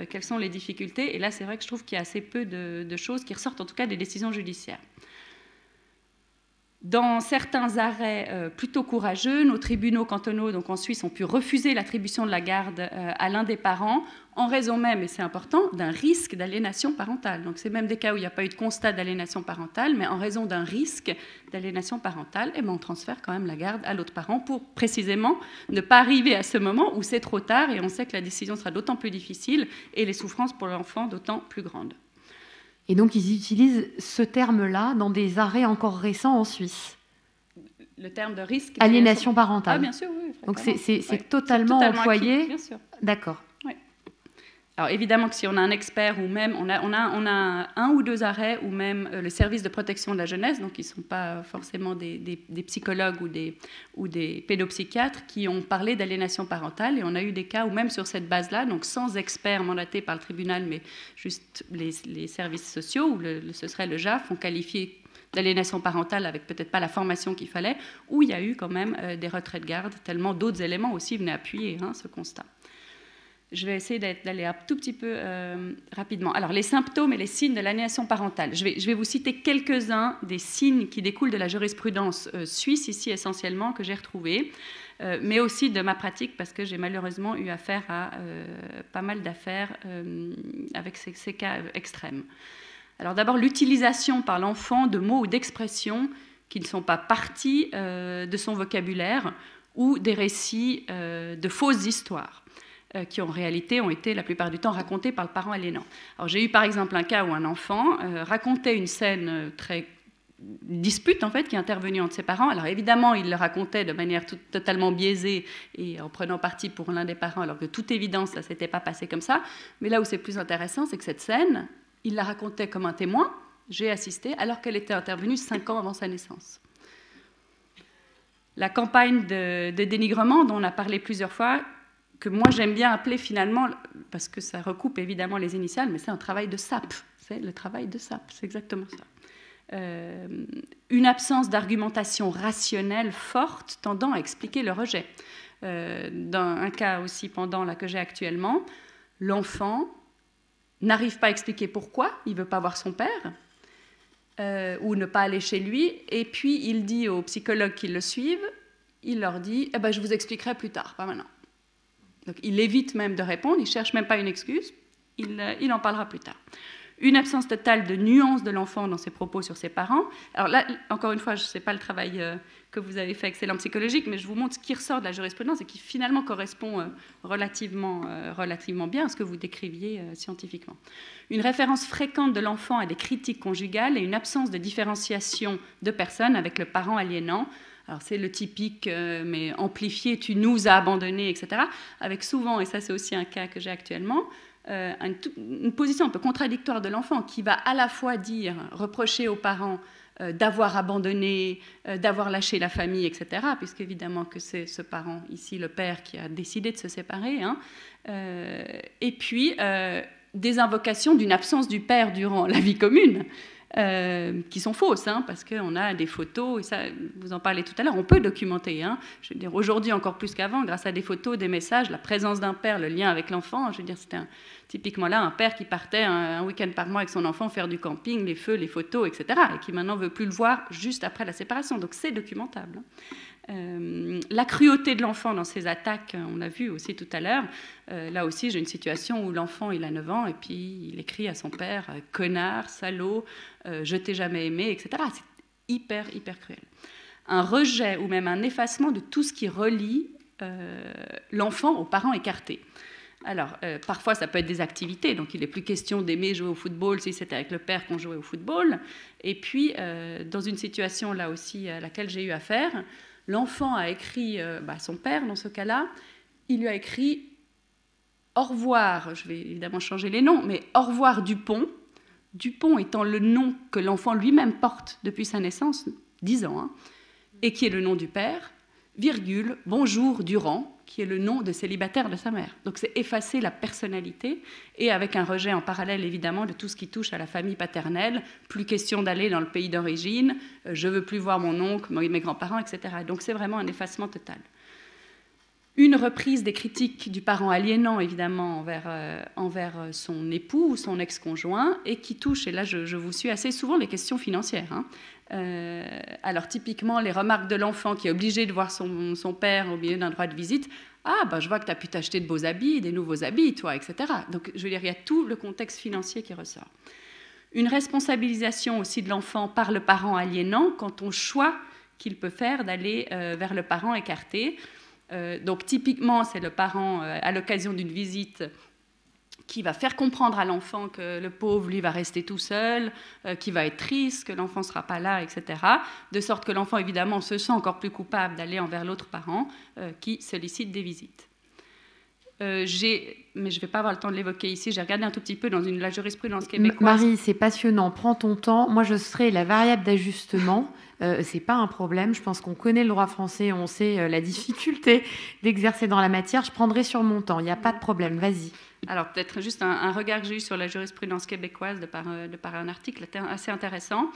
quelles sont les difficultés? Et là, c'est vrai que je trouve qu'il y a assez peu de choses qui ressortent, en tout cas des décisions judiciaires. Dans certains arrêts plutôt courageux, nos tribunaux cantonaux, donc en Suisse, ont pu refuser l'attribution de la garde à l'un des parents en raison même, et c'est important, d'un risque d'aliénation parentale. Donc c'est même des cas où il n'y a pas eu de constat d'aliénation parentale, mais en raison d'un risque d'aliénation parentale, eh ben on transfère quand même la garde à l'autre parent pour précisément ne pas arriver à ce moment où c'est trop tard et on sait que la décision sera d'autant plus difficile et les souffrances pour l'enfant d'autant plus grandes. Et donc, ils utilisent ce terme-là dans des arrêts encore récents en Suisse. Le terme de risque. Aliénation parentale. Ah, bien sûr, oui. Donc, c'est totalement employé. Acquis, bien sûr. D'accord. Oui. Alors, évidemment que si on a un expert ou même, on a un ou deux arrêts ou même le service de protection de la jeunesse, donc ils ne sont pas forcément des psychologues ou des pédopsychiatres qui ont parlé d'aliénation parentale. Et on a eu des cas où même sur cette base-là, donc sans experts mandatés par le tribunal, mais juste les services sociaux, ou ce serait le JAF, ont qualifié d'aliénation parentale avec peut-être pas la formation qu'il fallait, où il y a eu quand même des retraits de garde, tellement d'autres éléments aussi venaient appuyer ce constat. Je vais essayer d'aller un tout petit peu rapidement. Alors, les symptômes et les signes de l'aliénation parentale. Je vais vous citer quelques-uns des signes qui découlent de la jurisprudence suisse, ici essentiellement, que j'ai retrouvés, mais aussi de ma pratique, parce que j'ai malheureusement eu affaire à pas mal d'affaires avec ces cas extrêmes. Alors, d'abord, l'utilisation par l'enfant de mots ou d'expressions qui ne sont pas partie de son vocabulaire ou des récits de fausses histoires, qui en réalité ont été la plupart du temps racontés par le parent aliénant. Alors j'ai eu par exemple un cas où un enfant racontait une scène très dispute en fait qui est intervenue entre ses parents. Alors évidemment il le racontait de manière totalement biaisée et en prenant parti pour l'un des parents, alors que de toute évidence ça ne s'était pas passé comme ça. Mais là où c'est plus intéressant, c'est que cette scène, il la racontait comme un témoin, j'ai assisté, alors qu'elle était intervenue 5 ans avant sa naissance. La campagne de dénigrement dont on a parlé plusieurs fois, que moi j'aime bien appeler finalement, parce que ça recoupe évidemment les initiales, mais c'est un travail de sape. C'est le travail de sape, c'est exactement ça. Une absence d'argumentation rationnelle forte tendant à expliquer le rejet. Dans un cas aussi pendant là que j'ai actuellement, l'enfant n'arrive pas à expliquer pourquoi il ne veut pas voir son père ou ne pas aller chez lui, et puis il dit aux psychologues qui le suivent, il leur dit eh ben, « je vous expliquerai plus tard, pas maintenant ». Donc il évite même de répondre, il ne cherche même pas une excuse, il en parlera plus tard. Une absence totale de nuance de l'enfant dans ses propos sur ses parents. Alors là, encore une fois, je ne sais pas le travail que vous avez fait excellent psychologique, mais je vous montre ce qui ressort de la jurisprudence et qui finalement correspond relativement bien à ce que vous décriviez scientifiquement. Une référence fréquente de l'enfant à des critiques conjugales et une absence de différenciation de personnes avec le parent aliénant. Alors c'est le typique, mais amplifié, tu nous as abandonnés, etc. Avec souvent, et ça c'est aussi un cas que j'ai actuellement, une position un peu contradictoire de l'enfant qui va à la fois reprocher aux parents d'avoir abandonné, d'avoir lâché la famille, etc., puisque évidemment que c'est ce parent, ici le père, qui a décidé de se séparer, hein. Et puis des invocations d'une absence du père durant la vie commune, qui sont fausses, hein, parce qu'on a des photos, et ça, vous en parlez tout à l'heure, on peut documenter. Hein, je veux dire, aujourd'hui encore plus qu'avant, grâce à des photos, des messages, la présence d'un père, le lien avec l'enfant. Je veux dire, c'était typiquement là un père qui partait un week-end par mois avec son enfant faire du camping, les feux, les photos, etc., et qui maintenant ne veut plus le voir juste après la séparation. Donc c'est documentable. La cruauté de l'enfant dans ses attaques, on l'a vu aussi tout à l'heure. Là aussi, j'ai une situation où l'enfant, il a 9 ans, et puis il écrit à son père « connard, salaud, je t'ai jamais aimé », etc. C'est hyper, hyper cruel. Un rejet ou même un effacement de tout ce qui relie l'enfant aux parents écartés. Alors, parfois, ça peut être des activités, donc il n'est plus question d'aimer jouer au football si c'était avec le père qu'on jouait au football. Et puis, dans une situation là aussi à laquelle j'ai eu affaire, l'enfant a écrit à son père, dans ce cas-là, il lui a écrit « Au revoir », je vais évidemment changer les noms, mais « Au revoir Dupont », Dupont étant le nom que l'enfant lui-même porte depuis sa naissance, 10 ans, hein, et qui est le nom du père, virgule, bonjour Durand, qui est le nom de célibataire de sa mère. Donc c'est effacer la personnalité, et avec un rejet en parallèle évidemment de tout ce qui touche à la famille paternelle, plus question d'aller dans le pays d'origine, je veux plus voir mon oncle, mes grands-parents, etc. Donc c'est vraiment un effacement total. Une reprise des critiques du parent aliénant, évidemment, envers son époux ou son ex-conjoint, et qui touche, et là je vous suis assez souvent, les questions financières. Hein. Alors typiquement, les remarques de l'enfant qui est obligé de voir son père au milieu d'un droit de visite. « Ah, ben, je vois que tu as pu t'acheter de beaux habits, des nouveaux habits, toi, etc. » Donc, je veux dire, il y a tout le contexte financier qui ressort. Une responsabilisation aussi de l'enfant par le parent aliénant quant au choix qu'il peut faire d'aller vers le parent écarté. Donc typiquement, c'est le parent, à l'occasion d'une visite, qui va faire comprendre à l'enfant que le pauvre, lui, va rester tout seul, qu'il va être triste, que l'enfant ne sera pas là, etc. De sorte que l'enfant, évidemment, se sent encore plus coupable d'aller envers l'autre parent qui sollicite des visites. Mais je ne vais pas avoir le temps de l'évoquer ici, j'ai regardé un tout petit peu dans la jurisprudence québécoise. Marie, c'est passionnant, prends ton temps. Moi, je serai la variable d'ajustement. C'est pas un problème. Je pense qu'on connaît le droit français, on sait la difficulté d'exercer dans la matière. Je prendrai sur mon temps, il n'y a pas de problème, vas-y. Alors, peut-être juste un regard que j'ai eu sur la jurisprudence québécoise de par un article assez intéressant.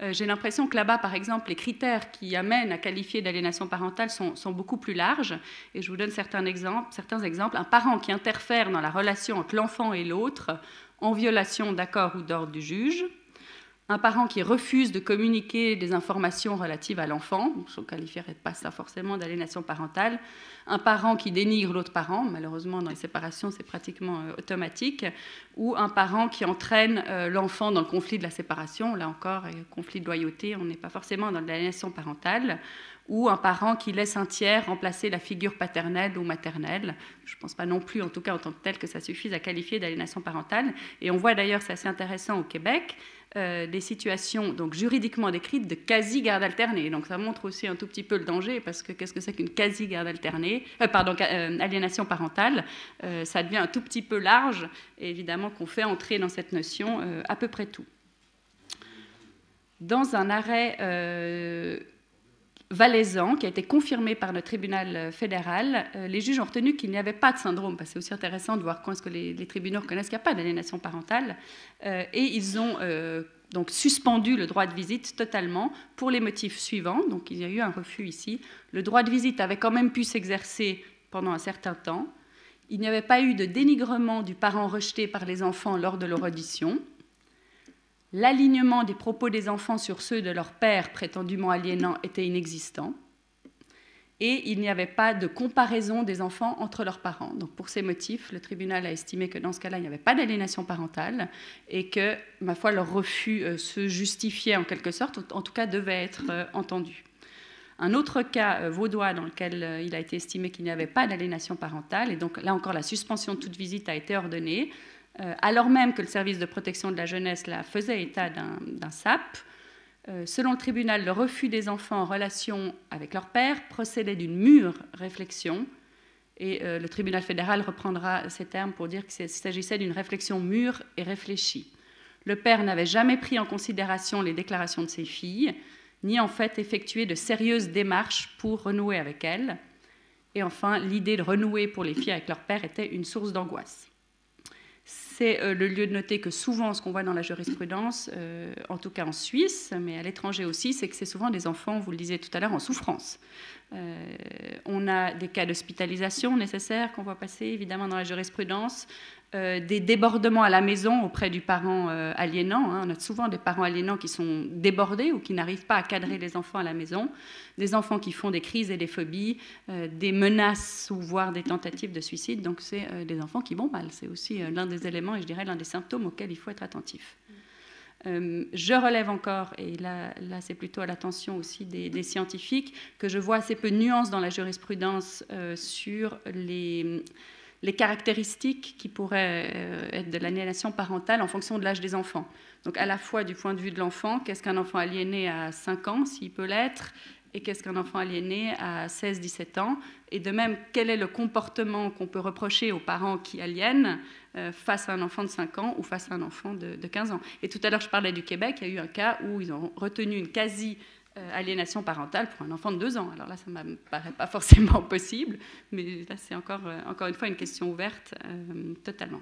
J'ai l'impression que là-bas, par exemple, les critères qui amènent à qualifier d'aliénation parentale sont beaucoup plus larges. Et je vous donne certains exemples. Un parent qui interfère dans la relation entre l'enfant et l'autre en violation d'accord ou d'ordre du juge. Un parent qui refuse de communiquer des informations relatives à l'enfant, je ne qualifierais pas ça forcément d'aliénation parentale. Un parent qui dénigre l'autre parent, malheureusement dans les séparations c'est pratiquement automatique, ou un parent qui entraîne l'enfant dans le conflit de la séparation, là encore, conflit de loyauté, on n'est pas forcément dans l'aliénation parentale, ou un parent qui laisse un tiers remplacer la figure paternelle ou maternelle. Je ne pense pas non plus, en tout cas en tant que tel, que ça suffise à qualifier d'aliénation parentale. Et on voit d'ailleurs, c'est assez intéressant au Québec, des situations donc juridiquement décrites de quasi-garde alternée. Donc ça montre aussi un tout petit peu le danger, parce que qu'est-ce que c'est qu'une quasi-garde alternée, aliénation parentale, ça devient un tout petit peu large, et évidemment qu'on fait entrer dans cette notion à peu près tout. Dans un arrêt valaisan, qui a été confirmé par le tribunal fédéral, les juges ont retenu qu'il n'y avait pas de syndrome, parce que c'est aussi intéressant de voir quand est-ce que les tribunaux reconnaissent qu'il n'y a pas d'aliénation parentale, et ils ont donc suspendu le droit de visite totalement pour les motifs suivants. Donc il y a eu un refus ici. Le droit de visite avait quand même pu s'exercer pendant un certain temps. Il n'y avait pas eu de dénigrement du parent rejeté par les enfants lors de leur audition. L'alignement des propos des enfants sur ceux de leur père prétendument aliénant était inexistant. Et il n'y avait pas de comparaison des enfants entre leurs parents. Donc pour ces motifs, le tribunal a estimé que dans ce cas-là, il n'y avait pas d'aliénation parentale et que, ma foi, leur refus se justifiait en quelque sorte, en tout cas devait être entendu. Un autre cas vaudois dans lequel il a été estimé qu'il n'y avait pas d'aliénation parentale, et donc là encore la suspension de toute visite a été ordonnée, alors même que le service de protection de la jeunesse là, faisait état d'un SAP. Selon le tribunal, le refus des enfants en relation avec leur père procédait d'une mûre réflexion, et le tribunal fédéral reprendra ces termes pour dire qu'il s'agissait d'une réflexion mûre et réfléchie. Le père n'avait jamais pris en considération les déclarations de ses filles, ni en fait effectué de sérieuses démarches pour renouer avec elles. Et enfin, l'idée de renouer pour les filles avec leur père était une source d'angoisse. C'est le lieu de noter que souvent, ce qu'on voit dans la jurisprudence, en tout cas en Suisse, mais à l'étranger aussi, c'est que c'est souvent des enfants, vous le disiez tout à l'heure, en souffrance. On a des cas d'hospitalisation nécessaires qu'on voit passer, évidemment, dans la jurisprudence, des débordements à la maison auprès du parent aliénant. On a souvent des parents aliénants qui sont débordés ou qui n'arrivent pas à cadrer les enfants à la maison, des enfants qui font des crises et des phobies, des menaces ou voire des tentatives de suicide. Donc c'est des enfants qui vont mal. C'est aussi l'un des éléments et je dirais l'un des symptômes auxquels il faut être attentif. Je relève encore, et là c'est plutôt à l'attention aussi des scientifiques, que je vois assez peu de nuances dans la jurisprudence sur les caractéristiques qui pourraient être de l'aliénation parentale en fonction de l'âge des enfants. Donc à la fois du point de vue de l'enfant, qu'est-ce qu'un enfant aliéné à 5 ans, s'il peut l'être, et qu'est-ce qu'un enfant aliéné à 16-17 ans, et de même, quel est le comportement qu'on peut reprocher aux parents qui aliènent face à un enfant de 5 ans ou face à un enfant de 15 ans. Et tout à l'heure, je parlais du Québec, il y a eu un cas où ils ont retenu une quasi-aliénation parentale pour un enfant de 2 ans. Alors là, ça ne me paraît pas forcément possible, mais là, c'est encore une fois une question ouverte totalement.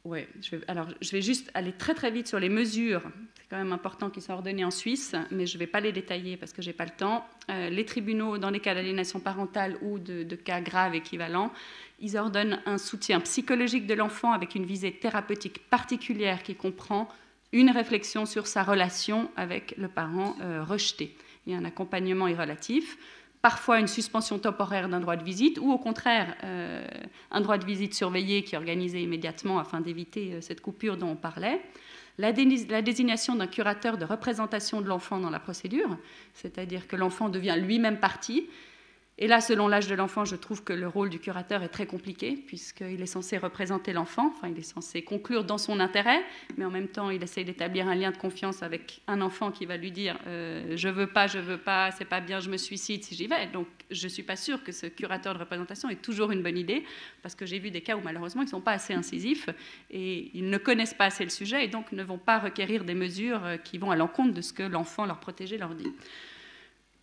Ouais, je vais juste aller très très vite sur les mesures. C'est quand même important qu'ils soient ordonnés en Suisse, mais je ne vais pas les détailler parce que je n'ai pas le temps. Les tribunaux, dans les cas d'aliénation parentale ou de cas graves équivalents, ils ordonnent un soutien psychologique de l'enfant avec une visée thérapeutique particulière qui comprend une réflexion sur sa relation avec le parent rejeté et un accompagnement irrelatif. Parfois une suspension temporaire d'un droit de visite ou au contraire un droit de visite surveillé qui est organisé immédiatement afin d'éviter cette coupure dont on parlait. La désignation d'un curateur de représentation de l'enfant dans la procédure, c'est-à-dire que l'enfant devient lui-même partie. Et là, selon l'âge de l'enfant, je trouve que le rôle du curateur est très compliqué, puisqu'il est censé représenter l'enfant, enfin, il est censé conclure dans son intérêt, mais en même temps, il essaye d'établir un lien de confiance avec un enfant qui va lui dire je veux pas, c'est pas bien, je me suicide si j'y vais. Donc, je ne suis pas sûre que ce curateur de représentation est toujours une bonne idée, parce que j'ai vu des cas où, malheureusement, ils ne sont pas assez incisifs, et ils ne connaissent pas assez le sujet, et donc ne vont pas requérir des mesures qui vont à l'encontre de ce que l'enfant leur protégé leur dit.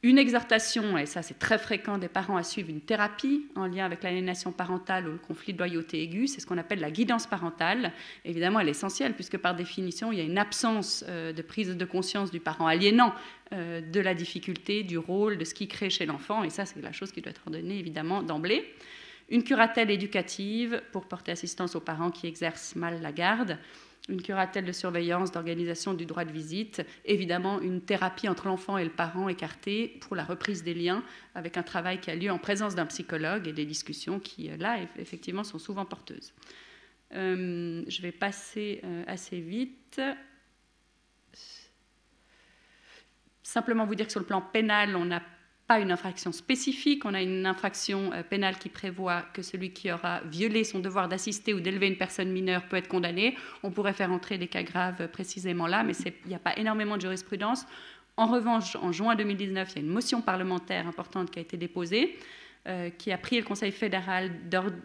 Une exhortation, et ça c'est très fréquent des parents à suivre une thérapie en lien avec l'aliénation parentale ou le conflit de loyauté aigu, c'est ce qu'on appelle la guidance parentale. Évidemment, elle est essentielle puisque par définition, il y a une absence de prise de conscience du parent aliénant de la difficulté, du rôle, de ce qui crée chez l'enfant, et ça c'est la chose qui doit être ordonnée évidemment d'emblée. Une curatelle éducative pour porter assistance aux parents qui exercent mal la garde. Une curatelle de surveillance, d'organisation du droit de visite, évidemment une thérapie entre l'enfant et le parent écartée pour la reprise des liens avec un travail qui a lieu en présence d'un psychologue et des discussions qui, là, effectivement, sont souvent porteuses. Je vais passer assez vite. Simplement vous dire que sur le plan pénal, on n'a pas une infraction spécifique, on a une infraction pénale qui prévoit que celui qui aura violé son devoir d'assister ou d'élever une personne mineure peut être condamné. On pourrait faire entrer des cas graves précisément là, mais il n'y a pas énormément de jurisprudence. En revanche, en juin 2019, il y a une motion parlementaire importante qui a été déposée, qui a prié le Conseil fédéral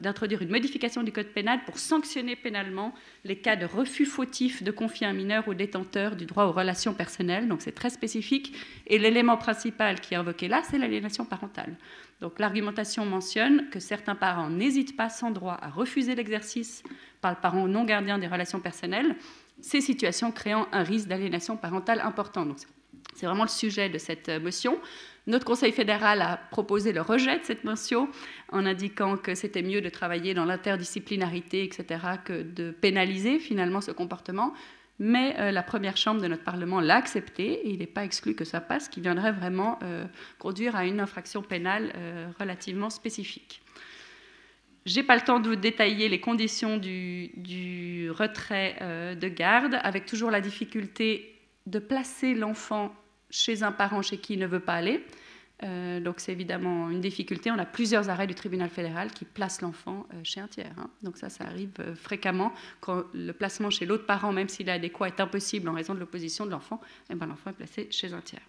d'introduire une modification du code pénal pour sanctionner pénalement les cas de refus fautif de confier un mineur au détenteur du droit aux relations personnelles. Donc c'est très spécifique. Et l'élément principal qui est invoqué là, c'est l'aliénation parentale. Donc l'argumentation mentionne que certains parents n'hésitent pas sans droit à refuser l'exercice par le parent non gardien des relations personnelles, ces situations créant un risque d'aliénation parentale important. Donc c'est vraiment le sujet de cette motion. Notre Conseil fédéral a proposé le rejet de cette motion en indiquant que c'était mieux de travailler dans l'interdisciplinarité, etc., que de pénaliser finalement ce comportement. Mais la première chambre de notre Parlement l'a accepté et il n'est pas exclu que ça passe, qui viendrait vraiment conduire à une infraction pénale relativement spécifique. Je n'ai pas le temps de vous détailler les conditions du retrait de garde, avec toujours la difficulté de placer l'enfant chez un parent chez qui il ne veut pas aller. Donc c'est évidemment une difficulté. On a plusieurs arrêts du tribunal fédéral qui placent l'enfant chez un tiers. Donc ça arrive fréquemment quand le placement chez l'autre parent, même s'il est adéquat, est impossible en raison de l'opposition de l'enfant, et ben l'enfant est placé chez un tiers.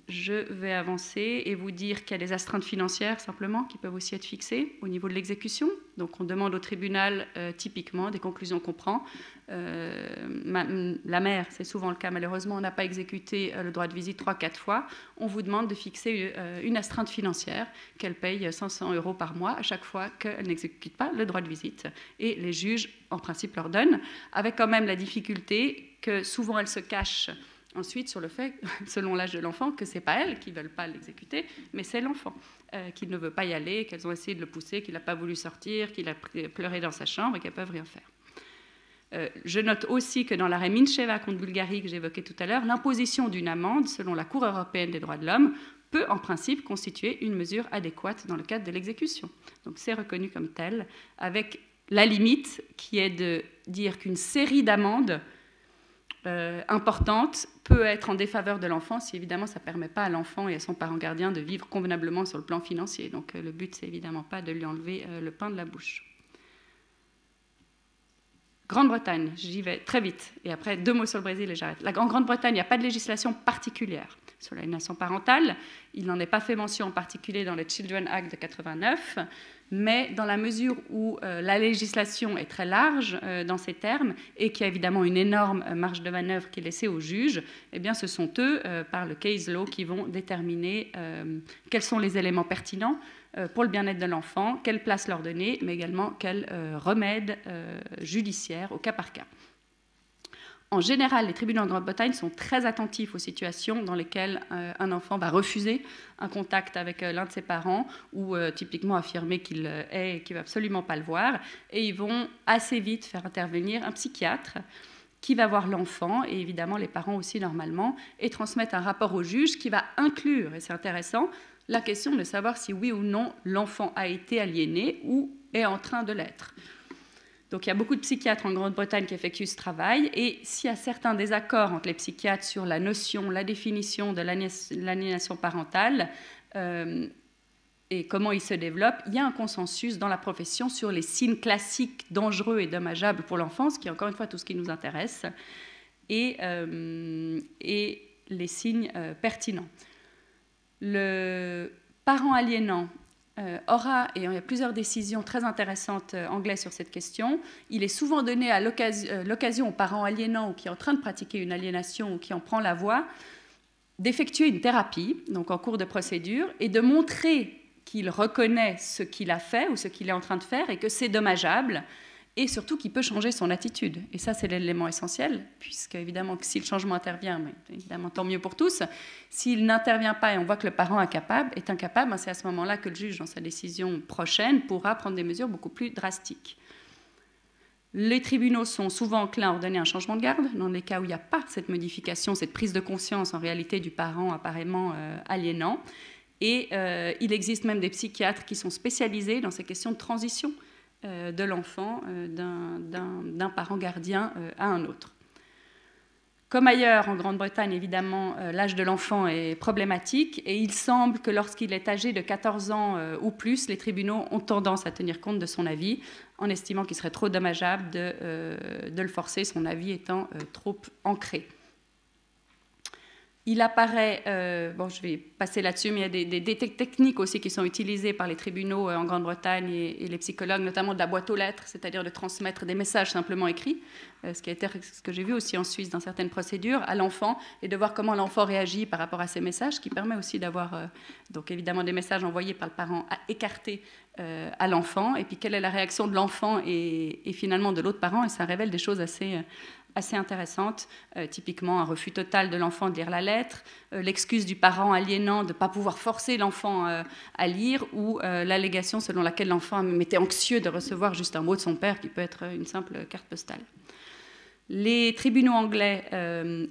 je vais avancer et vous dire qu'il y a des astreintes financières simplement qui peuvent aussi être fixées au niveau de l'exécution. Donc on demande au tribunal typiquement des conclusions qu'on prend. La mère, c'est souvent le cas malheureusement, on n'a pas exécuté le droit de visite 3-4 fois. On vous demande de fixer une astreinte financière qu'elle paye 500 € par mois à chaque fois qu'elle n'exécute pas le droit de visite. Et les juges, en principe, leur donnent, avec quand même la difficulté que souvent elle se cache ensuite sur le fait, selon l'âge de l'enfant, que ce n'est pas elles qui ne veulent pas l'exécuter, mais c'est l'enfant qui ne veut pas y aller, qu'elles ont essayé de le pousser, qu'il n'a pas voulu sortir, qu'il a pleuré dans sa chambre et qu'elles ne peuvent rien faire. Je note aussi que dans l'arrêt Mincheva contre Bulgarie que j'évoquais tout à l'heure, l'imposition d'une amende, selon la Cour européenne des droits de l'homme, peut en principe constituer une mesure adéquate dans le cadre de l'exécution. Donc c'est reconnu comme tel, avec la limite qui est de dire qu'une série d'amendes importante peut être en défaveur de l'enfant si évidemment ça ne permet pas à l'enfant et à son parent gardien de vivre convenablement sur le plan financier. Donc le but, c'est évidemment pas de lui enlever le pain de la bouche. Grande-Bretagne, j'y vais très vite. Et après, 2 mots sur le Brésil et j'arrête. En Grande-Bretagne, il n'y a pas de législation particulière sur l'aliénation parentale. Il n'en est pas fait mention en particulier dans le Children Act de 89, mais dans la mesure où la législation est très large dans ces termes et qu'il y a évidemment une énorme marge de manœuvre qui est laissée aux juges, eh bien, ce sont eux, par le case law, qui vont déterminer quels sont les éléments pertinents pour le bien-être de l'enfant, quelle place leur donner, mais également quels remèdes judiciaires au cas par cas. En général, les tribunaux en Grande-Bretagne sont très attentifs aux situations dans lesquelles un enfant va refuser un contact avec l'un de ses parents ou typiquement affirmer qu'il est et qu'il ne va absolument pas le voir. Et ils vont assez vite faire intervenir un psychiatre qui va voir l'enfant, et évidemment les parents aussi normalement, et transmettre un rapport au juge qui va inclure, et c'est intéressant, la question de savoir si oui ou non l'enfant a été aliéné ou est en train de l'être. Donc il y a beaucoup de psychiatres en Grande-Bretagne qui effectuent ce travail, et s'il y a certains désaccords entre les psychiatres sur la notion, la définition de l'aliénation parentale et comment il se développe, il y a un consensus dans la profession sur les signes classiques dangereux et dommageables pour l'enfance, qui est encore une fois tout ce qui nous intéresse, et les signes pertinents. Le parent aliénant aura, et il y a plusieurs décisions très intéressantes anglaises sur cette question, il est souvent donné à l'occasion aux parents aliénants ou qui est en train de pratiquer une aliénation ou qui en prend la voie, d'effectuer une thérapie, donc en cours de procédure, et de montrer qu'il reconnaît ce qu'il a fait ou ce qu'il est en train de faire et que c'est dommageable, et surtout qu'il peut changer son attitude. Et ça, c'est l'élément essentiel, puisque évidemment, si le changement intervient, mais évidemment, tant mieux pour tous. S'il n'intervient pas et on voit que le parent est incapable, c'est à ce moment-là que le juge, dans sa décision prochaine, pourra prendre des mesures beaucoup plus drastiques. Les tribunaux sont souvent enclins à ordonner un changement de garde, dans les cas où il n'y a pas cette modification, cette prise de conscience en réalité du parent apparemment aliénant. Et il existe même des psychiatres qui sont spécialisés dans ces questions de transition de l'enfant d'un parent gardien à un autre. Comme ailleurs en Grande-Bretagne, évidemment, l'âge de l'enfant est problématique et il semble que lorsqu'il est âgé de 14 ans ou plus, les tribunaux ont tendance à tenir compte de son avis en estimant qu'il serait trop dommageable de le forcer, son avis étant trop ancré. Il apparaît, bon, je vais passer là-dessus, mais il y a des techniques aussi qui sont utilisées par les tribunaux en Grande-Bretagne et les psychologues, notamment de la boîte aux lettres, c'est-à-dire de transmettre des messages simplement écrits, ce que j'ai vu aussi en Suisse dans certaines procédures, à l'enfant, et de voir comment l'enfant réagit par rapport à ces messages, ce qui permet aussi d'avoir, donc évidemment, des messages envoyés par le parent écartés à l'enfant, et puis quelle est la réaction de l'enfant et finalement de l'autre parent, et ça révèle des choses assez intéressantes, typiquement un refus total de l'enfant de lire la lettre, l'excuse du parent aliénant de ne pas pouvoir forcer l'enfant à lire, ou l'allégation selon laquelle l'enfant était anxieux de recevoir juste un mot de son père qui peut être une simple carte postale. Les tribunaux anglais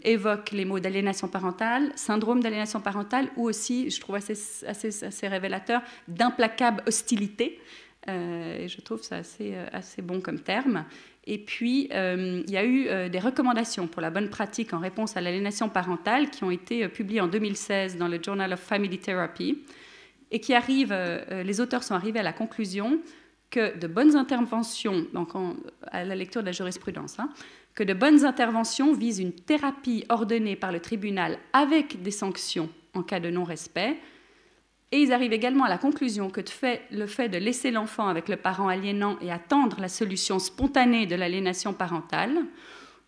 évoquent les mots d'aliénation parentale, syndrome d'aliénation parentale, ou aussi, je trouve assez révélateur, d'implacable hostilité. Et je trouve ça assez bon comme terme. Et puis, il y a eu des recommandations pour la bonne pratique en réponse à l'aliénation parentale qui ont été publiées en 2016 dans le Journal of Family Therapy et qui les auteurs sont arrivés à la conclusion que de bonnes interventions, donc à la lecture de la jurisprudence, que de bonnes interventions visent une thérapie ordonnée par le tribunal avec des sanctions en cas de non-respect. Et ils arrivent également à la conclusion que le fait de laisser l'enfant avec le parent aliénant et attendre la solution spontanée de l'aliénation parentale,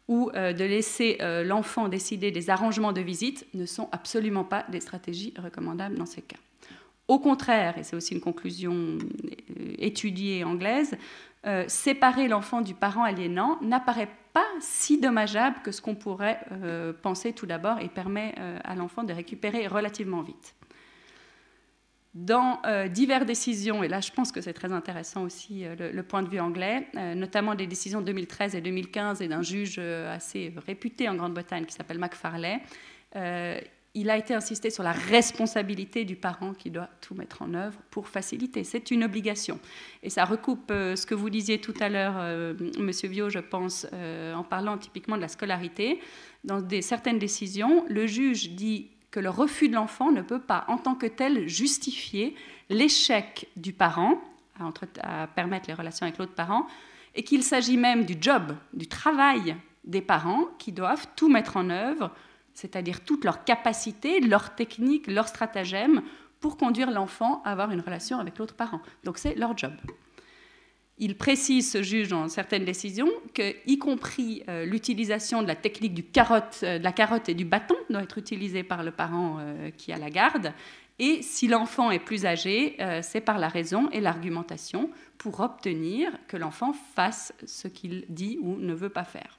ou de laisser l'enfant décider des arrangements de visite, ne sont absolument pas des stratégies recommandables dans ces cas. Au contraire, et c'est aussi une conclusion étudiée anglaise, séparer l'enfant du parent aliénant n'apparaît pas si dommageable que ce qu'on pourrait penser tout d'abord et permet à l'enfant de récupérer relativement vite. Dans diverses décisions, et là je pense que c'est très intéressant aussi le point de vue anglais, notamment des décisions de 2013 et 2015 et d'un juge assez réputé en Grande-Bretagne qui s'appelle Macfarlane, il a été insisté sur la responsabilité du parent qui doit tout mettre en œuvre pour faciliter. C'est une obligation. Et ça recoupe ce que vous disiez tout à l'heure, Monsieur Viau, je pense, en parlant typiquement de la scolarité. Dans certaines décisions, le juge dit que le refus de l'enfant ne peut pas, en tant que tel, justifier l'échec du parent à permettre les relations avec l'autre parent, et qu'il s'agit même du job, du travail des parents qui doivent tout mettre en œuvre, c'est-à-dire toutes leurs capacités, leurs techniques, leurs stratagèmes pour conduire l'enfant à avoir une relation avec l'autre parent. Donc c'est leur job. Il précise, ce juge, dans certaines décisions, qu'y compris l'utilisation de la technique de la carotte et du bâton doit être utilisée par le parent qui a la garde. Et si l'enfant est plus âgé, c'est par la raison et l'argumentation pour obtenir que l'enfant fasse ce qu'il dit ou ne veut pas faire.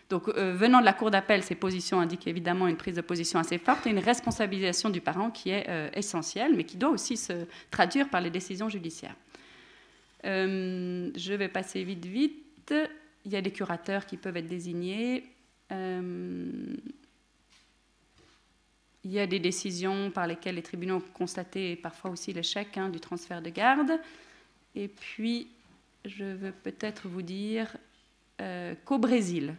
Donc, venant de la Cour d'appel, ces positions indiquent évidemment une prise de position assez forte et une responsabilisation du parent qui est essentielle, mais qui doit aussi se traduire par les décisions judiciaires. Je vais passer vite. Il y a des curateurs qui peuvent être désignés. Il y a des décisions par lesquelles les tribunaux ont constaté parfois aussi l'échec du transfert de garde. Et puis, je veux peut-être vous dire qu'au Brésil,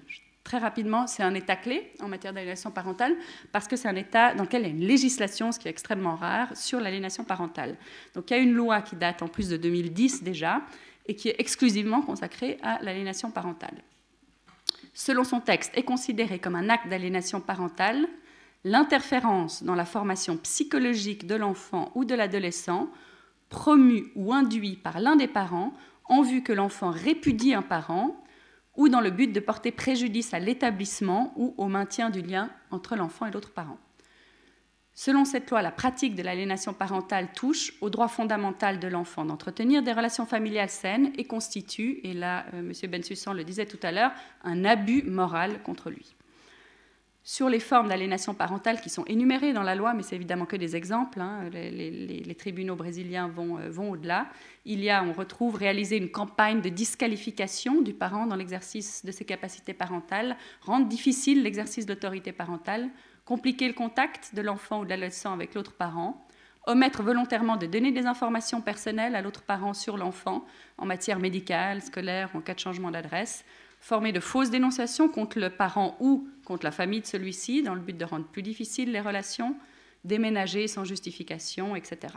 très rapidement, c'est un État clé en matière d'aliénation parentale parce que c'est un État dans lequel il y a une législation, ce qui est extrêmement rare, sur l'aliénation parentale. Donc il y a une loi qui date en plus de 2010 déjà et qui est exclusivement consacrée à l'aliénation parentale. Selon son texte, est considéré comme un acte d'aliénation parentale l'interférence dans la formation psychologique de l'enfant ou de l'adolescent promue ou induit par l'un des parents en vue que l'enfant répudie un parent ou dans le but de porter préjudice à l'établissement ou au maintien du lien entre l'enfant et l'autre parent. Selon cette loi, la pratique de l'aliénation parentale touche au droit fondamental de l'enfant d'entretenir des relations familiales saines et constitue, et là M. Bensusan le disait tout à l'heure, un abus moral contre lui. Sur les formes d'aliénation parentale qui sont énumérées dans la loi, mais c'est évidemment que des exemples, les tribunaux brésiliens vont au-delà. On retrouve réaliser une campagne de disqualification du parent dans l'exercice de ses capacités parentales, rendre difficile l'exercice d'autorité parentale, compliquer le contact de l'enfant ou de l'adolescent avec l'autre parent, omettre volontairement de donner des informations personnelles à l'autre parent sur l'enfant en matière médicale, scolaire ou en cas de changement d'adresse, former de fausses dénonciations contre le parent ou contre la famille de celui-ci dans le but de rendre plus difficiles les relations, déménager sans justification, etc.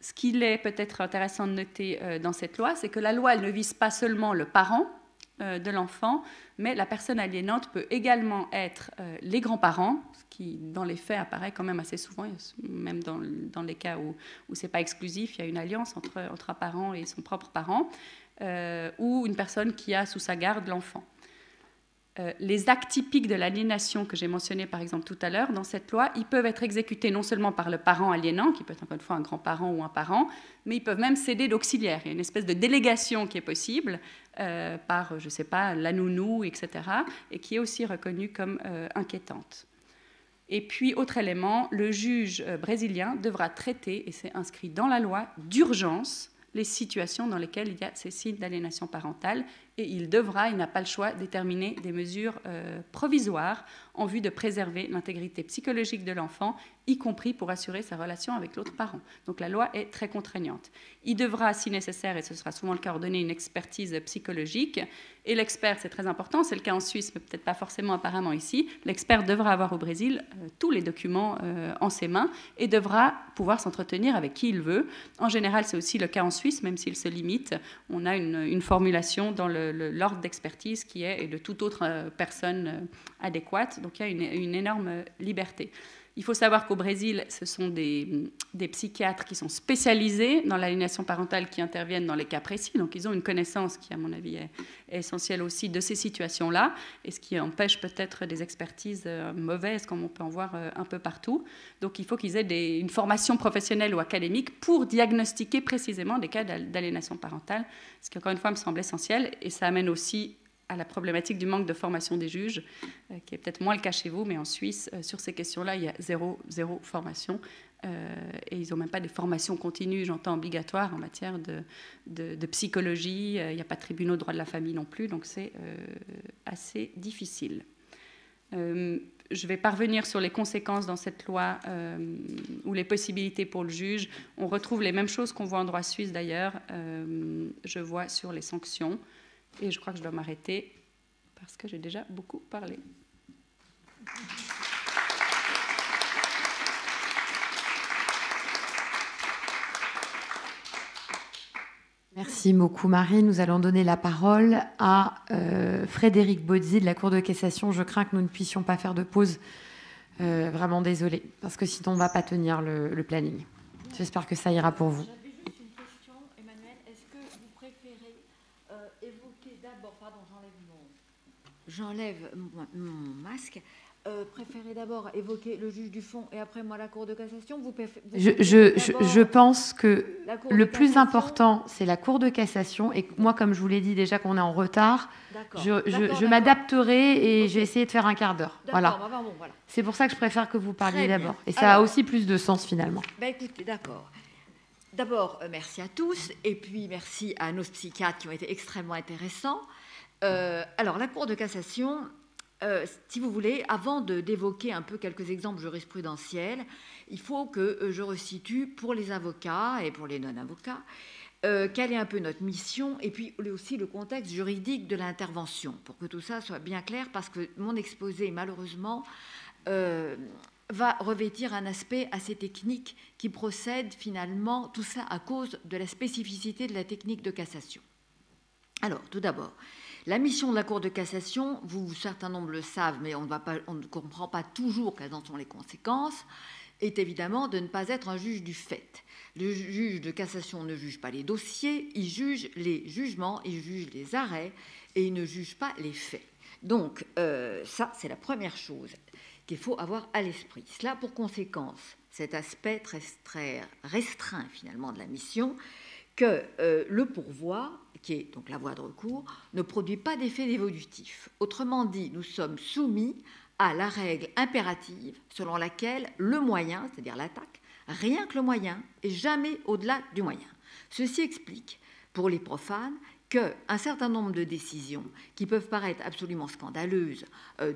Ce qu'il est peut-être intéressant de noter dans cette loi, c'est que la loi elle ne vise pas seulement le parent de l'enfant, mais la personne aliénante peut également être les grands-parents, ce qui dans les faits apparaît quand même assez souvent, même dans les cas où ce n'est pas exclusif, il y a une alliance entre un parent et son propre parent, ou une personne qui a sous sa garde l'enfant. Les actes typiques de l'aliénation que j'ai mentionnés par exemple tout à l'heure, dans cette loi, ils peuvent être exécutés non seulement par le parent aliénant, qui peut être encore une fois un grand-parent ou un parent, mais ils peuvent même s'aider d'auxiliaires. Il y a une espèce de délégation qui est possible par, je ne sais pas, la nounou, etc., et qui est aussi reconnue comme inquiétante. Et puis, autre élément, le juge brésilien devra traiter, et c'est inscrit dans la loi, d'urgence, les situations dans lesquelles il y a ces signes d'aliénation parentale et il n'a pas le choix, déterminer des mesures provisoires en vue de préserver l'intégrité psychologique de l'enfant, y compris pour assurer sa relation avec l'autre parent. Donc la loi est très contraignante. Il devra, si nécessaire, et ce sera souvent le cas, ordonner une expertise psychologique. Et l'expert, c'est très important, c'est le cas en Suisse, mais peut-être pas forcément apparemment ici. L'expert devra avoir au Brésil tous les documents en ses mains et devra pouvoir s'entretenir avec qui il veut. En général, c'est aussi le cas en Suisse, même s'il se limite. On a une formulation dans l'ordre d'expertise qui est de toute autre personne adéquate. Donc il y a une énorme liberté. Il faut savoir qu'au Brésil, ce sont des psychiatres qui sont spécialisés dans l'aliénation parentale qui interviennent dans les cas précis. Donc, ils ont une connaissance qui, à mon avis, est essentielle aussi de ces situations-là, et ce qui empêche peut-être des expertises mauvaises, comme on peut en voir un peu partout. Donc, il faut qu'ils aient une formation professionnelle ou académique pour diagnostiquer précisément des cas d'aliénation parentale, ce qui, encore une fois, me semble essentiel. Et ça amène aussi à la problématique du manque de formation des juges, qui est peut-être moins le cas chez vous, mais en Suisse, sur ces questions-là, il y a zéro formation, et ils n'ont même pas des formations continues, j'entends obligatoires, en matière de psychologie. Il n'y a pas de tribunaux de droit de la famille non plus, donc c'est assez difficile. Je vais parvenir sur les conséquences dans cette loi ou les possibilités pour le juge. On retrouve les mêmes choses qu'on voit en droit suisse d'ailleurs. Je vois sur les sanctions. Et je crois que je dois m'arrêter parce que j'ai déjà beaucoup parlé. Merci beaucoup, Marie. Nous allons donner la parole à Frédéric Bozzi de la Cour de cassation. Je crains que nous ne puissions pas faire de pause. Vraiment désolée, parce que sinon on ne va pas tenir le planning. J'espère que ça ira pour vous. J'enlève mon masque. Préférez d'abord évoquer le juge du fond et après moi la Cour de cassation. Je pense que le plus important, c'est la Cour de cassation. Et moi, comme je vous l'ai dit déjà qu'on est en retard, je m'adapterai et j'ai essayé de faire un quart d'heure. Voilà. Voilà. C'est pour ça que je préfère que vous parliez d'abord. Et ça a aussi plus de sens finalement. Écoutez, d'accord. D'abord, merci à tous. Et puis, merci à nos psychiatres qui ont été extrêmement intéressants. Alors, la Cour de cassation, si vous voulez, avant d'évoquer un peu quelques exemples jurisprudentiels, il faut que je resitue pour les avocats et pour les non-avocats quelle est un peu notre mission et puis aussi le contexte juridique de l'intervention, pour que tout ça soit bien clair, parce que mon exposé, malheureusement, va revêtir un aspect assez technique qui procède finalement, tout ça à cause de la spécificité de la technique de cassation. Alors, tout d'abord, la mission de la Cour de cassation, certains nombres le savent, mais on ne comprend pas toujours quelles en sont les conséquences, est évidemment de ne pas être un juge du fait. Le juge de cassation ne juge pas les dossiers, il juge les jugements, il juge les arrêts, et il ne juge pas les faits. Donc, ça, c'est la première chose qu'il faut avoir à l'esprit. Cela a pour conséquence cet aspect très, très restreint, finalement, de la mission, que le pourvoi, qui est donc la voie de recours, ne produit pas d'effet dévolutif. Autrement dit, nous sommes soumis à la règle impérative selon laquelle le moyen, c'est-à-dire l'attaque, rien que le moyen, et jamais au-delà du moyen. Ceci explique, pour les profanes, qu'un certain nombre de décisions qui peuvent paraître absolument scandaleuses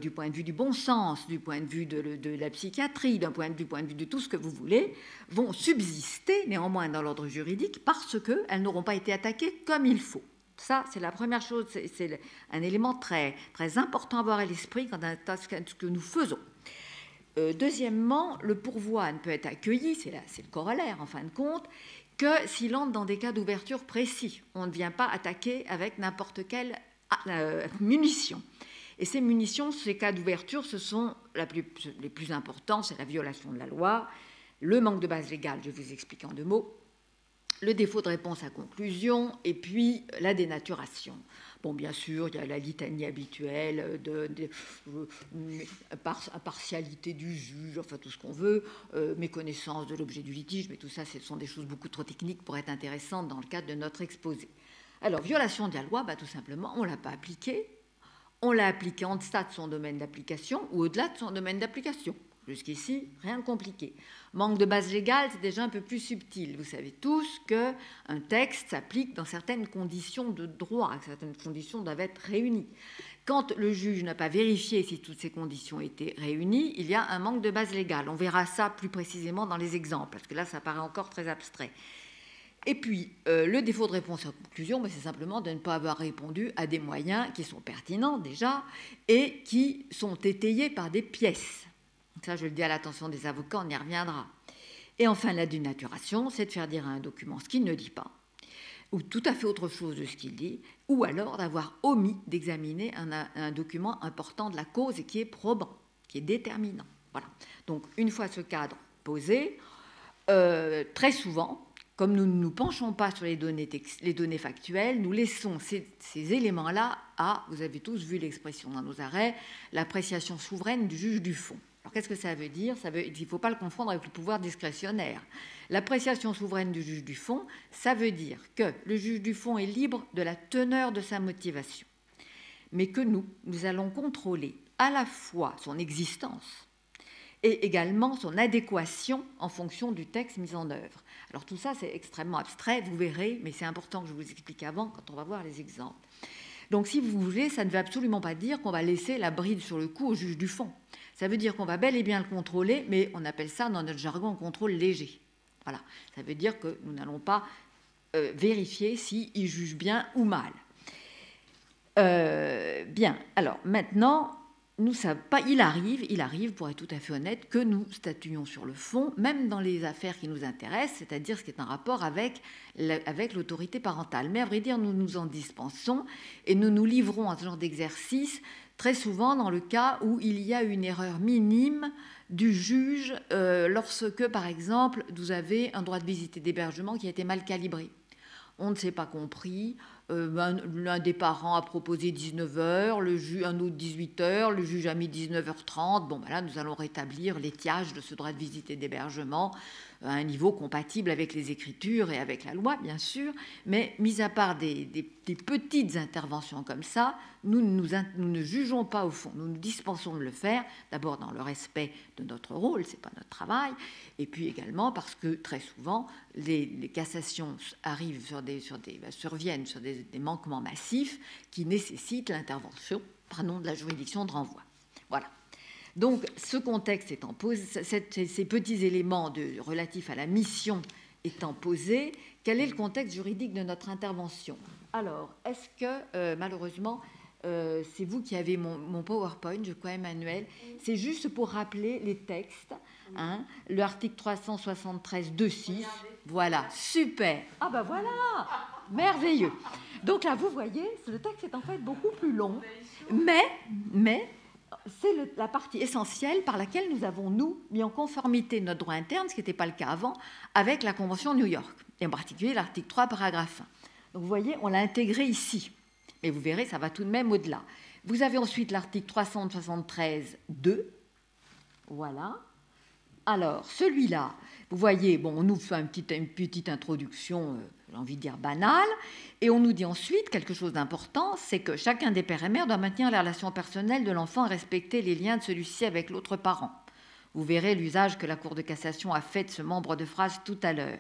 du point de vue du bon sens, du point de vue de la psychiatrie, du point de vue de tout ce que vous voulez, vont subsister néanmoins dans l'ordre juridique parce qu'elles n'auront pas été attaquées comme il faut. Ça, c'est la première chose, c'est un élément très, très important à avoir à l'esprit quand on ce que nous faisons. Deuxièmement, le pourvoi ne peut être accueilli, c'est le corollaire en fin de compte, que s'il entre dans des cas d'ouverture précis. On ne vient pas attaquer avec n'importe quelle munition. Et ces munitions, ces cas d'ouverture, ce sont les plus importants, c'est la violation de la loi, le manque de base légale, je vais vous expliquer en 2 mots, le défaut de réponse à conclusion, et puis la dénaturation. Bon, bien sûr, il y a la litanie habituelle de partialité du juge, enfin tout ce qu'on veut, méconnaissance de l'objet du litige, mais tout ça, ce sont des choses beaucoup trop techniques pour être intéressantes dans le cadre de notre exposé. Alors, violation de la loi, tout simplement, on ne l'a pas appliquée. On l'a appliquée en deçà de son domaine d'application ou au-delà de son domaine d'application. Jusqu'ici, rien de compliqué. Manque de base légale, c'est déjà un peu plus subtil. Vous savez tous qu'un texte s'applique dans certaines conditions de droit, certaines conditions doivent être réunies. Quand le juge n'a pas vérifié si toutes ces conditions étaient réunies, il y a un manque de base légale. On verra ça plus précisément dans les exemples, parce que là, ça paraît encore très abstrait. Et puis, le défaut de réponse à conclusion, c'est simplement de ne pas avoir répondu à des moyens qui sont pertinents déjà et qui sont étayés par des pièces. Ça, je le dis à l'attention des avocats, on y reviendra. Et enfin, la dénaturation, c'est de faire dire à un document ce qu'il ne dit pas, ou tout à fait autre chose de ce qu'il dit, ou alors d'avoir omis d'examiner un document important de la cause et qui est probant, qui est déterminant. Voilà. Voilà. Donc, une fois ce cadre posé, très souvent, comme nous ne nous penchons pas sur les données factuelles, nous laissons ces éléments-là à, vous avez tous vu l'expression dans nos arrêts, l'appréciation souveraine du juge du fond. Alors, qu'est-ce que ça veut dire? Il ne faut pas le confondre avec le pouvoir discrétionnaire. L'appréciation souveraine du juge du fond, ça veut dire que le juge du fond est libre de la teneur de sa motivation, mais que nous allons contrôler à la fois son existence et également son adéquation en fonction du texte mis en œuvre. Alors tout ça, c'est extrêmement abstrait, vous verrez, mais c'est important que je vous explique avant quand on va voir les exemples. Donc si vous voulez, ça ne veut absolument pas dire qu'on va laisser la bride sur le cou au juge du fond. Ça veut dire qu'on va bel et bien le contrôler, mais on appelle ça dans notre jargon un contrôle léger. Voilà, ça veut dire que nous n'allons pas vérifier s'il juge bien ou mal. Bien, alors maintenant... il arrive, pour être tout à fait honnête, que nous statuions sur le fond, même dans les affaires qui nous intéressent, c'est-à-dire ce qui est en rapport avec l'autorité parentale. Mais à vrai dire, nous nous en dispensons et nous nous livrons à ce genre d'exercice très souvent dans le cas où il y a une erreur minime du juge lorsque, par exemple, vous avez un droit de visite et d'hébergement qui a été mal calibré. On ne s'est pas compris. L'un des parents a proposé 19h, un autre 18h, le juge a mis 19h30. Bon, ben là, nous allons rétablir l'étiage de ce droit de visite et d'hébergement à un niveau compatible avec les Écritures et avec la loi, bien sûr. Mais mis à part des petites interventions comme ça, nous ne jugeons pas au fond. Nous nous dispensons de le faire, d'abord dans le respect de notre rôle, ce n'est pas notre travail, et puis également parce que très souvent, les cassations arrivent surviennent sur des manquements massifs qui nécessitent l'intervention de la juridiction de renvoi. Voilà. Donc, ce contexte étant posé, ces petits éléments relatifs à la mission étant posés, quel est le contexte juridique de notre intervention? Alors, est-ce que, malheureusement, c'est vous qui avez mon PowerPoint, je crois, Emmanuel. C'est juste pour rappeler les textes. Hein, le article 373 2.6. Voilà, super. Ah ben voilà, merveilleux. Donc là, vous voyez, le texte est en fait beaucoup plus long, mais c'est la partie essentielle par laquelle nous avons, mis en conformité notre droit interne, ce qui n'était pas le cas avant, avec la Convention de New York, et en particulier l'article 3, paragraphe 1. Donc vous voyez, on l'a intégré ici. Mais vous verrez, ça va tout de même au-delà. Vous avez ensuite l'article 373 2. Voilà. Alors, celui-là, vous voyez, bon, on nous fait une petite introduction, j'ai envie de dire banale, et on nous dit ensuite quelque chose d'important, c'est que chacun des pères et mères doit maintenir les relations personnelles de l'enfant et respecter les liens de celui-ci avec l'autre parent. Vous verrez l'usage que la Cour de cassation a fait de ce membre de phrase tout à l'heure.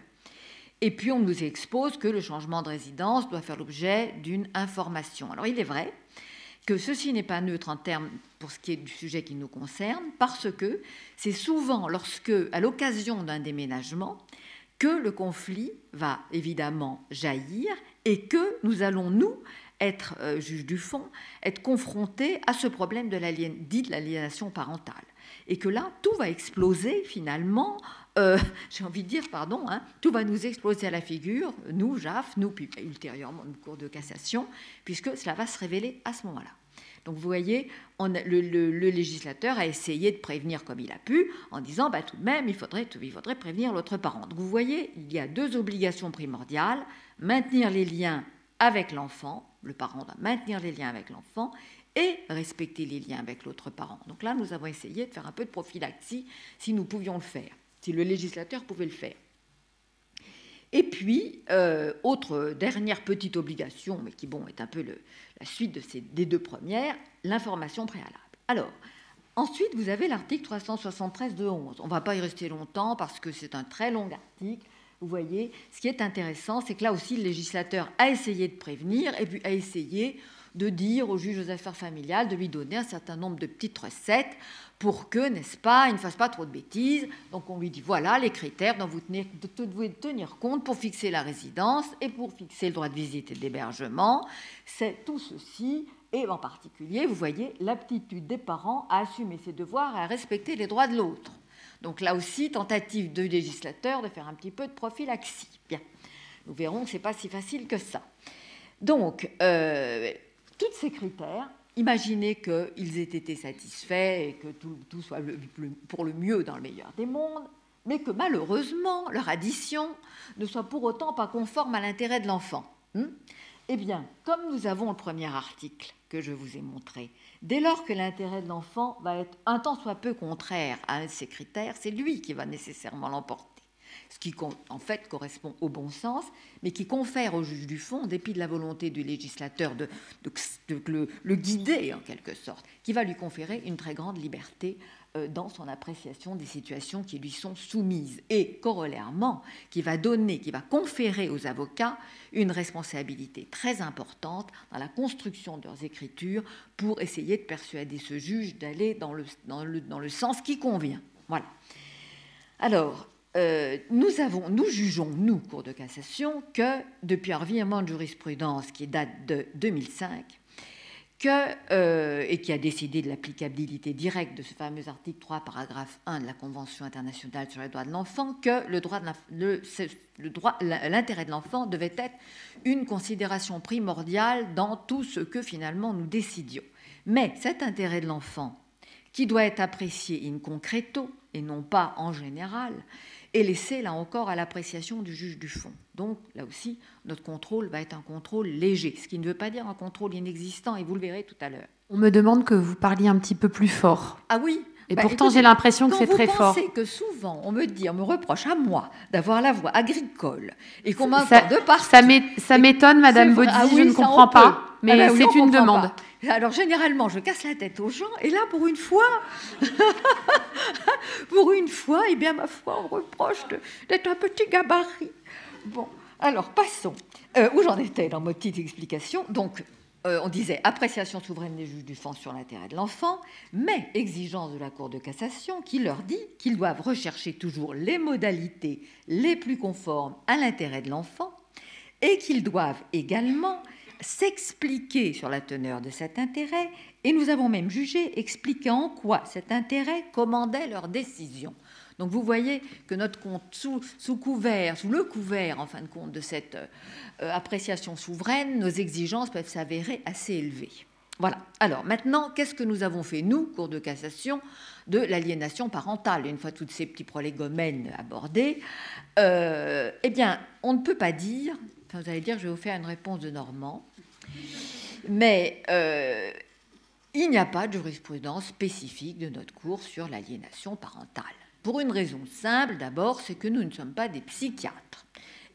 Et puis, on nous expose que le changement de résidence doit faire l'objet d'une information. Alors, il est vrai que ceci n'est pas neutre en termes pour ce qui est du sujet qui nous concerne, parce que c'est souvent à l'occasion d'un déménagement, que le conflit va évidemment jaillir et que nous allons, être juges du fond, être confrontés à ce problème de l'aliénation parentale. Et que là, tout va exploser finalement, j'ai envie de dire, tout va nous exploser à la figure, nous, JAF, nous, puis ultérieurement, une cour de cassation, puisque cela va se révéler à ce moment-là. Donc vous voyez, le législateur a essayé de prévenir comme il a pu, en disant, tout de même, il faudrait prévenir l'autre parent. Donc vous voyez, il y a deux obligations primordiales, maintenir les liens avec l'enfant, le parent doit maintenir les liens avec l'enfant, et respecter les liens avec l'autre parent. Donc là, nous avons essayé de faire un peu de prophylaxie, si nous pouvions le faire, si le législateur pouvait le faire. Et puis, autre dernière petite obligation, mais qui est un peu la suite des deux premières, l'information préalable. Alors, ensuite, vous avez l'article 373 de 11. On ne va pas y rester longtemps parce que c'est un très long article. Vous voyez, ce qui est intéressant, c'est que là aussi, le législateur a essayé de prévenir et puis a essayé de dire au juge aux affaires familiales de lui donner un certain nombre de petites recettes pour que, n'est-ce pas, il ne fasse pas trop de bêtises. Donc on lui dit, voilà les critères dont vous devez tenir compte pour fixer la résidence et pour fixer le droit de visite et d'hébergement. C'est tout ceci, et en particulier, vous voyez, l'aptitude des parents à assumer ses devoirs et à respecter les droits de l'autre. Donc là aussi, tentative du législateur de faire un petit peu de prophylaxie. Bien, nous verrons que ce n'est pas si facile que ça. Donc, tous ces critères, imaginez qu'ils aient été satisfaits et que tout soit pour le mieux dans le meilleur des mondes, mais que malheureusement, leur addition ne soit pour autant pas conforme à l'intérêt de l'enfant. Eh bien, comme nous avons le premier article que je vous ai montré, dès lors que l'intérêt de l'enfant va être un tant soit peu contraire à un de ces critères, c'est lui qui va nécessairement l'emporter. Ce qui, en fait, correspond au bon sens, mais qui confère au juge du fond, en dépit de la volonté du législateur de le guider, en quelque sorte, qui va lui conférer une très grande liberté dans son appréciation des situations qui lui sont soumises. Et, corollairement, qui va conférer aux avocats une responsabilité très importante dans la construction de leurs écritures pour essayer de persuader ce juge d'aller dans le sens qui convient. Voilà. Alors, nous jugeons, nous, Cour de cassation, que depuis un revirement de jurisprudence qui date de 2005, et qui a décidé de l'applicabilité directe de ce fameux article 3, paragraphe 1 de la Convention internationale sur les droits de l'enfant, que l'intérêt de l'enfant devait être une considération primordiale dans tout ce que finalement nous décidions. Mais cet intérêt de l'enfant, qui doit être apprécié in concreto et non pas en général, est laissé là encore à l'appréciation du juge du fond. Donc là aussi, notre contrôle va être un contrôle léger, ce qui ne veut pas dire un contrôle inexistant, et vous le verrez tout à l'heure. On me demande que vous parliez un petit peu plus fort. Ah oui. Et pourtant, écoutez, j'ai l'impression que c'est très fort. Quand vous pensez que souvent, on me reproche à moi d'avoir la voix agricole et qu'on m'entend de partout. Ça m'étonne, Madame Baudy, je ne comprends pas, mais c'est une demande. Alors, généralement, je casse la tête aux gens, et là, pour une fois, eh bien, ma foi, on reproche d'être un petit gabarit. Bon, alors, passons. Où j'en étais dans ma petite explication. Donc, on disait appréciation souveraine des juges du fond sur l'intérêt de l'enfant, mais exigence de la Cour de cassation qui leur dit qu'ils doivent rechercher toujours les modalités les plus conformes à l'intérêt de l'enfant et qu'ils doivent également s'expliquer sur la teneur de cet intérêt, et nous avons même jugé expliquer en quoi cet intérêt commandait leur décision. Donc vous voyez que notre compte, sous le couvert, en fin de compte, de cette appréciation souveraine, nos exigences peuvent s'avérer assez élevées. Voilà. Alors maintenant, qu'est-ce que nous avons fait, nous, Cour de cassation, de l'aliénation parentale, une fois tous ces petits prolégomènes abordés? Eh bien, on ne peut pas dire, enfin, vous allez dire, je vais vous faire une réponse de Normand, mais il n'y a pas de jurisprudence spécifique de notre Cour sur l'aliénation parentale. Pour une raison simple, d'abord, c'est que nous ne sommes pas des psychiatres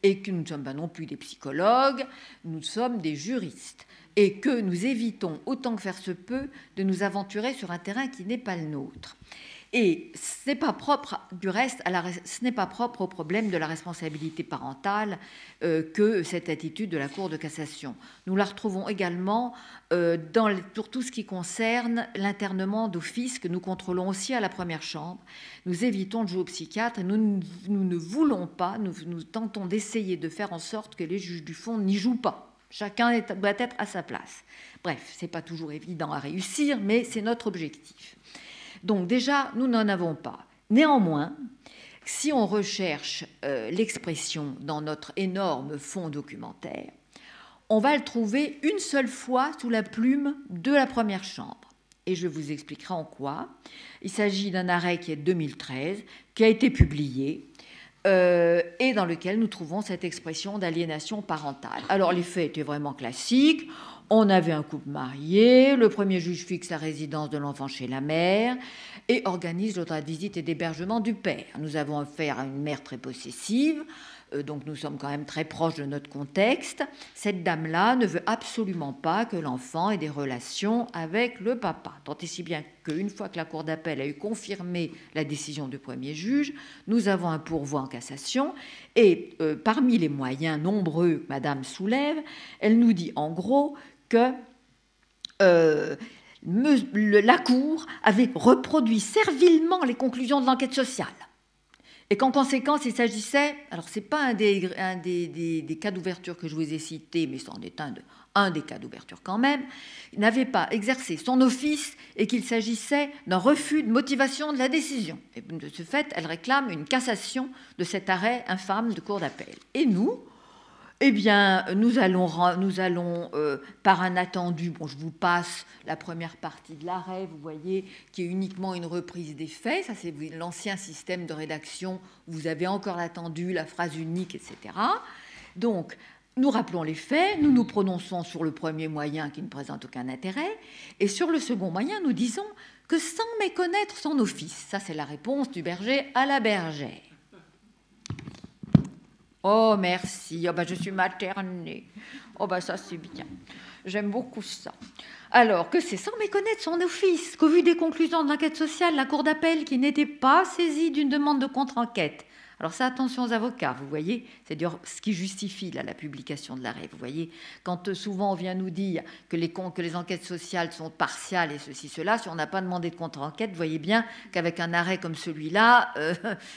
et que nous ne sommes pas non plus des psychologues, nous sommes des juristes et que nous évitons autant que faire se peut de nous aventurer sur un terrain qui n'est pas le nôtre. Et ce n'est pas propre, du reste, ce n'est pas propre au problème de la responsabilité parentale que cette attitude de la Cour de cassation. Nous la retrouvons également pour tout ce qui concerne l'internement d'office que nous contrôlons aussi à la première chambre. Nous évitons de jouer au psychiatre et nous ne voulons pas, nous tentons d'essayer de faire en sorte que les juges du fond n'y jouent pas. Chacun doit être à sa place. Bref, ce n'est pas toujours évident à réussir, mais c'est notre objectif. Donc déjà, nous n'en avons pas. Néanmoins, si on recherche l'expression dans notre énorme fonds documentaire, on va le trouver une seule fois sous la plume de la première chambre. Et je vous expliquerai en quoi. Il s'agit d'un arrêt qui est de 2013, qui a été publié, et dans lequel nous trouvons cette expression d'aliénation parentale. Alors les faits étaient vraiment classiques. On avait un couple marié, le premier juge fixe la résidence de l'enfant chez la mère et organise le droit de visite et d'hébergement du père. Nous avons affaire à une mère très possessive, donc nous sommes quand même très proches de notre contexte. Cette dame-là ne veut absolument pas que l'enfant ait des relations avec le papa. Tant et si bien qu'une fois que la Cour d'appel a eu confirmé la décision du premier juge, nous avons un pourvoi en cassation et parmi les moyens nombreux que Madame soulève, elle nous dit en gros que la Cour avait reproduit servilement les conclusions de l'enquête sociale et qu'en conséquence, il s'agissait, alors ce n'est pas un des cas d'ouverture que je vous ai cités, mais c'en est un des cas d'ouverture quand même, il n'avait pas exercé son office et qu'il s'agissait d'un refus de motivation de la décision. Et de ce fait, elle réclame une cassation de cet arrêt infâme de Cour d'appel. Et nous, Eh bien, nous allons par un attendu, bon, je vous passe la première partie de l'arrêt, vous voyez, qui est uniquement une reprise des faits. Ça, c'est l'ancien système de rédaction. Vous avez encore l'attendu, la phrase unique, etc. Donc, nous rappelons les faits, nous nous prononçons sur le premier moyen qui ne présente aucun intérêt, et sur le second moyen, nous disons que sans méconnaître son office. Ça, c'est la réponse du berger à la bergère. Oh, merci. Oh, ben, je suis maternée. Oh, ben, ça, c'est bien. J'aime beaucoup ça. Alors, que c'est sans méconnaître son office qu'au vu des conclusions de l'enquête sociale, la Cour d'appel qui n'était pas saisie d'une demande de contre-enquête. Alors ça, attention aux avocats, vous voyez, c'est ce qui justifie là, la publication de l'arrêt. Vous voyez, quand souvent on vient nous dire que les enquêtes sociales sont partiales et ceci, cela, si on n'a pas demandé de contre-enquête, vous voyez bien qu'avec un arrêt comme celui-là,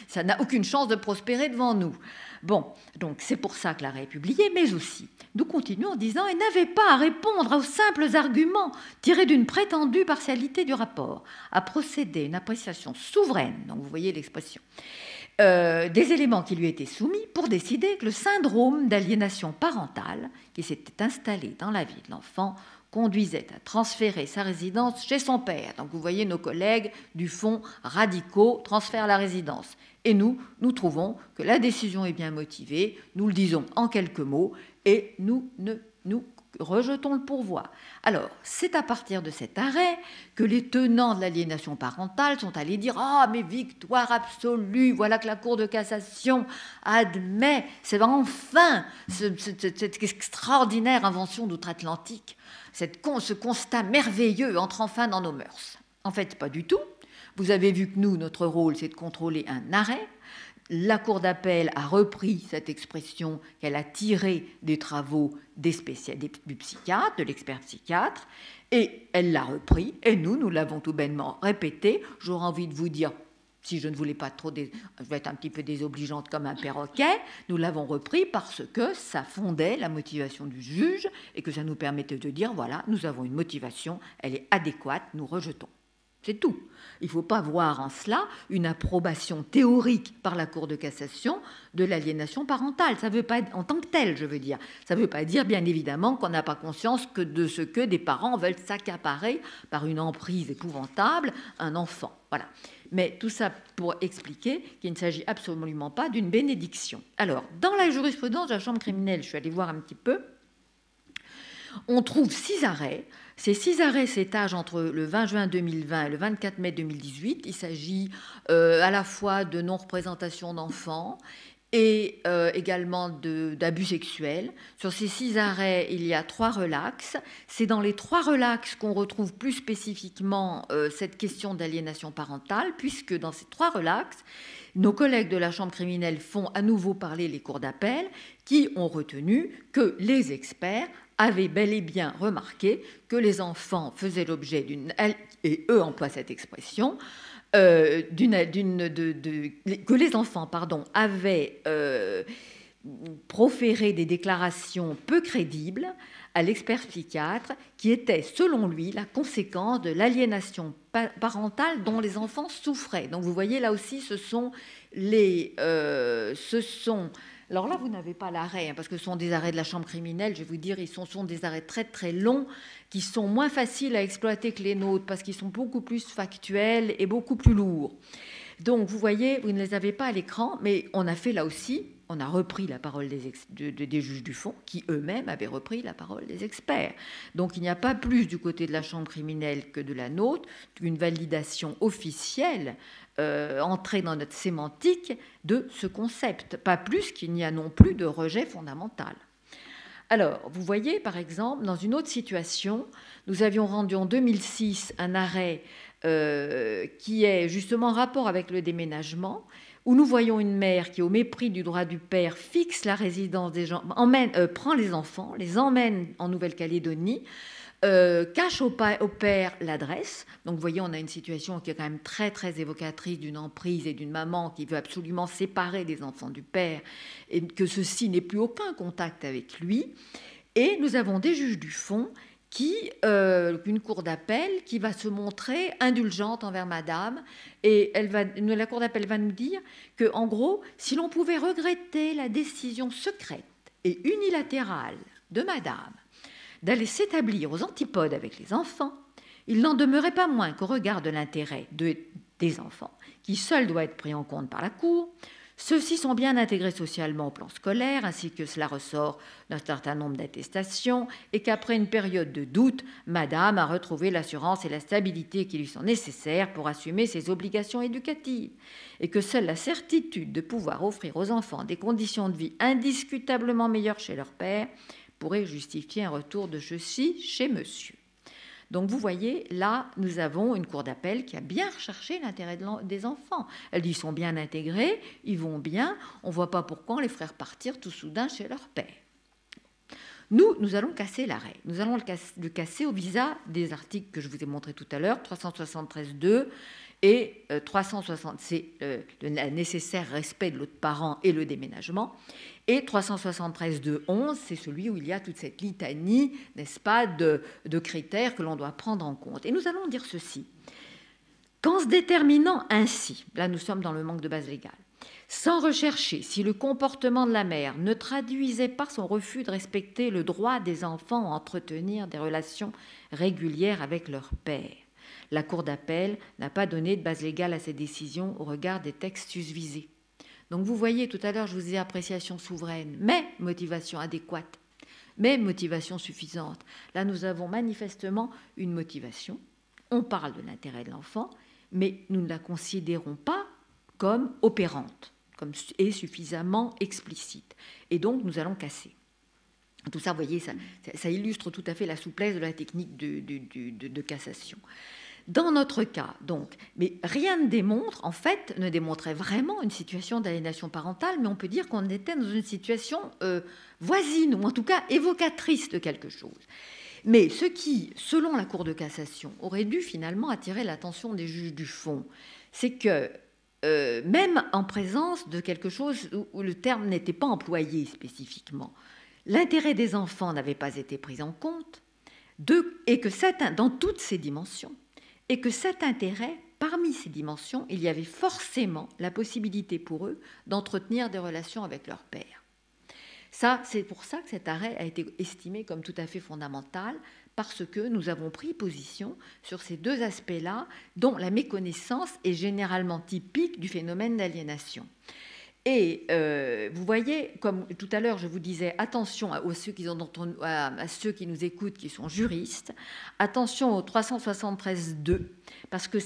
ça n'a aucune chance de prospérer devant nous. Bon, donc c'est pour ça que l'arrêt est publié, mais aussi, nous continuons en disant « Elle n'avait pas à répondre aux simples arguments tirés d'une prétendue partialité du rapport, à procéder à une appréciation souveraine, donc vous voyez l'expression, des éléments qui lui étaient soumis pour décider que le syndrome d'aliénation parentale qui s'était installé dans la vie de l'enfant conduisait à transférer sa résidence chez son père. » Donc vous voyez nos collègues du fond radicaux transfèrent la résidence. Et nous trouvons que la décision est bien motivée, nous le disons en quelques mots, et nous rejetons le pourvoi. Alors, c'est à partir de cet arrêt que les tenants de l'aliénation parentale sont allés dire « Ah, mais victoire absolue, voilà que la Cour de cassation admet, c'est enfin cette extraordinaire invention d'outre-Atlantique, ce constat merveilleux entre enfin dans nos mœurs. » En fait, pas du tout. Vous avez vu que nous, notre rôle, c'est de contrôler un arrêt. La Cour d'appel a repris cette expression qu'elle a tirée des travaux du psychiatre, de l'expert psychiatre, et elle l'a repris, et nous l'avons tout bêtement répété. J'aurais envie de vous dire, si je ne voulais pas trop, je vais être un petit peu désobligeante comme un perroquet, nous l'avons repris parce que ça fondait la motivation du juge et que ça nous permettait de dire, voilà, nous avons une motivation, elle est adéquate, nous rejetons. C'est tout. Il ne faut pas voir en cela une approbation théorique par la Cour de cassation de l'aliénation parentale. Ça veut pas être, en tant que tel, je veux dire. Ça ne veut pas dire, bien évidemment, qu'on n'a pas conscience que de ce que des parents veulent s'accaparer par une emprise épouvantable un enfant. Voilà. Mais tout ça pour expliquer qu'il ne s'agit absolument pas d'une bénédiction. Alors, dans la jurisprudence de la Chambre criminelle, je suis allée voir un petit peu, on trouve 6 arrêts. Ces 6 arrêts s'étagent entre le 20 juin 2020 et le 24 mai 2018. Il s'agit à la fois de non-représentation d'enfants et également d'abus sexuels. Sur ces 6 arrêts, il y a 3 relax. C'est dans les 3 relax qu'on retrouve plus spécifiquement cette question d'aliénation parentale, puisque dans ces 3 relax, nos collègues de la Chambre criminelle font à nouveau parler les cours d'appel qui ont retenu que les experts avaient bel et bien remarqué que les enfants faisaient l'objet et eux emploient cette expression, que les enfants avaient proféré des déclarations peu crédibles à l'expert psychiatre qui étaient, selon lui, la conséquence de l'aliénation parentale dont les enfants souffraient. Donc vous voyez, là aussi, alors là, vous n'avez pas l'arrêt, parce que ce sont des arrêts de la Chambre criminelle, je vais vous dire, sont des arrêts très très longs, qui sont moins faciles à exploiter que les nôtres, parce qu'ils sont beaucoup plus factuels et beaucoup plus lourds. Donc, vous voyez, vous ne les avez pas à l'écran, mais on a fait là aussi, on a repris la parole des juges du fond, qui eux-mêmes avaient repris la parole des experts. Donc, il n'y a pas plus du côté de la Chambre criminelle que de la nôtre, une validation officielle entrer dans notre sémantique de ce concept, pas plus qu'il n'y a non plus de rejet fondamental. Alors, vous voyez, par exemple, dans une autre situation, nous avions rendu en 2006 un arrêt qui est justement en rapport avec le déménagement, où nous voyons une mère qui, au mépris du droit du père, fixe la résidence des gens, prend les enfants, les emmène en Nouvelle-Calédonie, cache au père l'adresse. Donc vous voyez, on a une situation qui est quand même très très évocatrice d'une emprise et d'une maman qui veut absolument séparer les enfants du père et que ceci n'ait plus aucun contact avec lui. Et nous avons des juges du fond une cour d'appel qui va se montrer indulgente envers madame, et la cour d'appel va nous dire que, en gros, si l'on pouvait regretter la décision secrète et unilatérale de madame d'aller s'établir aux antipodes avec les enfants, il n'en demeurait pas moins qu'au regard de l'intérêt des enfants, qui seul doit être pris en compte par la Cour, ceux-ci sont bien intégrés socialement au plan scolaire, ainsi que cela ressort d'un certain nombre d'attestations, et qu'après une période de doute, madame a retrouvé l'assurance et la stabilité qui lui sont nécessaires pour assumer ses obligations éducatives, et que seule la certitude de pouvoir offrir aux enfants des conditions de vie indiscutablement meilleures chez leur père pourrait justifier un retour de ceux-ci chez monsieur. Donc vous voyez, là, nous avons une cour d'appel qui a bien recherché l'intérêt des enfants. Elle dit, ils sont bien intégrés, ils vont bien, on ne voit pas pourquoi on les ferait repartir tout soudain chez leur père. Nous allons casser l'arrêt. Nous allons le casser au visa des articles que je vous ai montrés tout à l'heure, 373.2 et 360, c'est le nécessaire respect de l'autre parent et le déménagement. Et 373.2.11, c'est celui où il y a toute cette litanie, n'est-ce pas, de critères que l'on doit prendre en compte. Et nous allons dire ceci. Qu'en se déterminant ainsi, là nous sommes dans le manque de base légale, sans rechercher si le comportement de la mère ne traduisait pas son refus de respecter le droit des enfants à entretenir des relations régulières avec leur père, la Cour d'appel n'a pas donné de base légale à ces décisions au regard des textes susvisés. Donc vous voyez, tout à l'heure, je vous ai appréciation souveraine, mais motivation adéquate, mais motivation suffisante. Là, nous avons manifestement une motivation. On parle de l'intérêt de l'enfant, mais nous ne la considérons pas comme opérante, comme et suffisamment explicite. Et donc, nous allons casser. Tout ça, vous voyez, ça illustre tout à fait la souplesse de la technique de cassation. Dans notre cas, donc, mais rien ne démontre, en fait, ne démontrait vraiment une situation d'aliénation parentale, mais on peut dire qu'on était dans une situation voisine, ou en tout cas évocatrice de quelque chose. Mais ce qui, selon la Cour de cassation, aurait dû finalement attirer l'attention des juges du fond, c'est que même en présence de quelque chose où le terme n'était pas employé spécifiquement, l'intérêt des enfants n'avait pas été pris en compte, et que dans toutes ces dimensions, et que cet intérêt, parmi ces dimensions, il y avait forcément la possibilité pour eux d'entretenir des relations avec leur père. Ça, c'est pour ça que cet arrêt a été estimé comme tout à fait fondamental, parce que nous avons pris position sur ces deux aspects-là, dont la méconnaissance est généralement typique du phénomène d'aliénation. Et vous voyez, comme tout à l'heure je vous disais, attention à ceux qui nous écoutent, qui sont juristes, attention au 373.2, parce que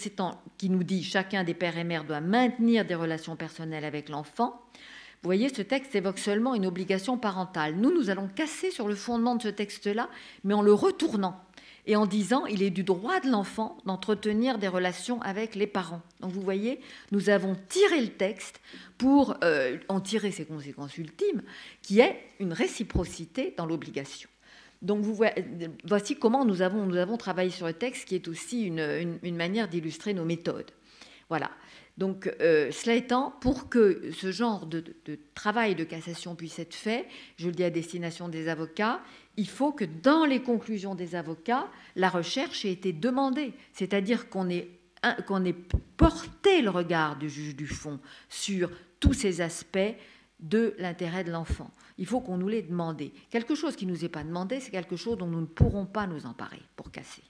qui nous dit « chacun des pères et mères doit maintenir des relations personnelles avec l'enfant ». Vous voyez, ce texte évoque seulement une obligation parentale. Nous allons casser sur le fondement de ce texte-là, mais en le retournant et en disant il est du droit de l'enfant d'entretenir des relations avec les parents. Donc vous voyez, nous avons tiré le texte pour en tirer ses conséquences ultimes, qui est une réciprocité dans l'obligation. Donc voici comment nous avons travaillé sur le texte, qui est aussi une manière d'illustrer nos méthodes. Voilà. Donc, cela étant, pour que ce genre de travail de cassation puisse être fait, je le dis à destination des avocats, il faut que dans les conclusions des avocats, la recherche ait été demandée, c'est-à-dire qu'on ait porté le regard du juge du fond sur tous ces aspects de l'intérêt de l'enfant. Il faut qu'on nous l'ait demandé. Quelque chose qui ne nous est pas demandé, c'est quelque chose dont nous ne pourrons pas nous emparer pour casser.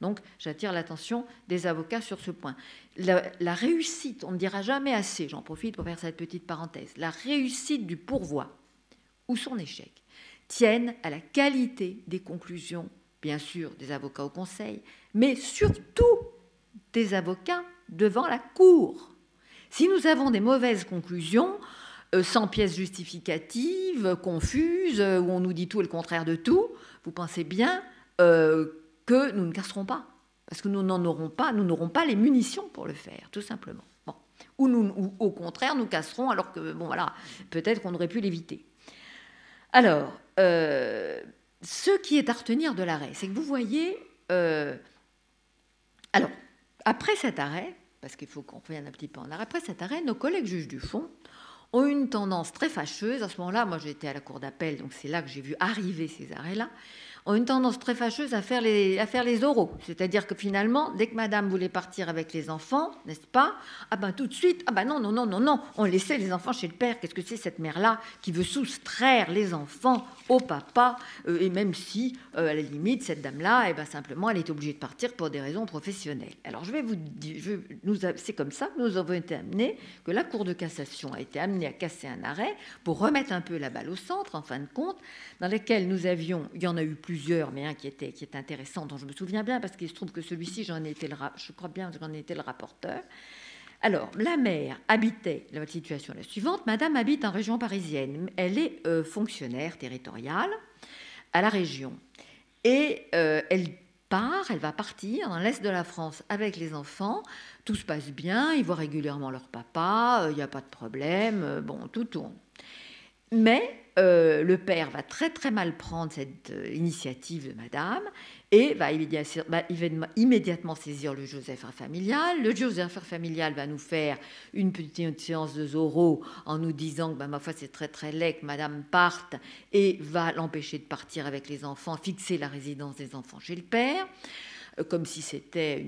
Donc, j'attire l'attention des avocats sur ce point. La réussite, on ne dira jamais assez, j'en profite pour faire cette petite parenthèse, la réussite du pourvoi ou son échec tiennent à la qualité des conclusions, bien sûr, des avocats au conseil, mais surtout des avocats devant la cour. Si nous avons des mauvaises conclusions, sans pièces justificatives, confuses, où on nous dit tout et le contraire de tout, vous pensez bien que nous ne casserons pas, parce que nous n'aurons pas les munitions pour le faire, tout simplement. Bon. Ou au contraire, nous casserons, alors que, bon, voilà, peut-être qu'on aurait pu l'éviter. Alors, ce qui est à retenir de l'arrêt, c'est que vous voyez... alors, après cet arrêt, parce qu'il faut qu'on revienne un petit peu en arrière, après cet arrêt, nos collègues juges du fond ont une tendance très fâcheuse. À ce moment-là, moi, j'étais à la cour d'appel, donc c'est là que j'ai vu arriver ces arrêts-là, ont une tendance très fâcheuse à faire les oraux. C'est-à-dire que finalement, dès que madame voulait partir avec les enfants, n'est-ce pas? Ah ben tout de suite, ah ben non, on laissait les enfants chez le père. Qu'est-ce que c'est cette mère-là qui veut soustraire les enfants au papa? Et même si, à la limite, cette dame-là, eh ben, simplement, elle est obligée de partir pour des raisons professionnelles. Alors je vais vous dire, c'est comme ça que nous avons été amenés, que la Cour de cassation a été amenée à casser un arrêt pour remettre un peu la balle au centre, en fin de compte, dans lesquels nous avions, il y en a eu plusieurs, mais un qui était intéressant, dont je me souviens bien, parce qu'il se trouve que celui-ci, je crois bien que j'en étais le rapporteur. Alors, la mère habitait, la situation est la suivante, madame habite en région parisienne, elle est fonctionnaire territoriale à la région, et elle va partir dans l'est de la France avec les enfants, tout se passe bien, ils voient régulièrement leur papa, il n'y a pas de problème, bon, tout tourne. Mais le père va très très mal prendre cette initiative de madame et va immédiatement saisir le juge d'affaires familiales. Le juge d'affaires familiales va nous faire une petite séance de Zorro en nous disant que ma foi c'est très très laid que madame parte et va l'empêcher de partir avec les enfants, fixer la résidence des enfants chez le père, comme si c'était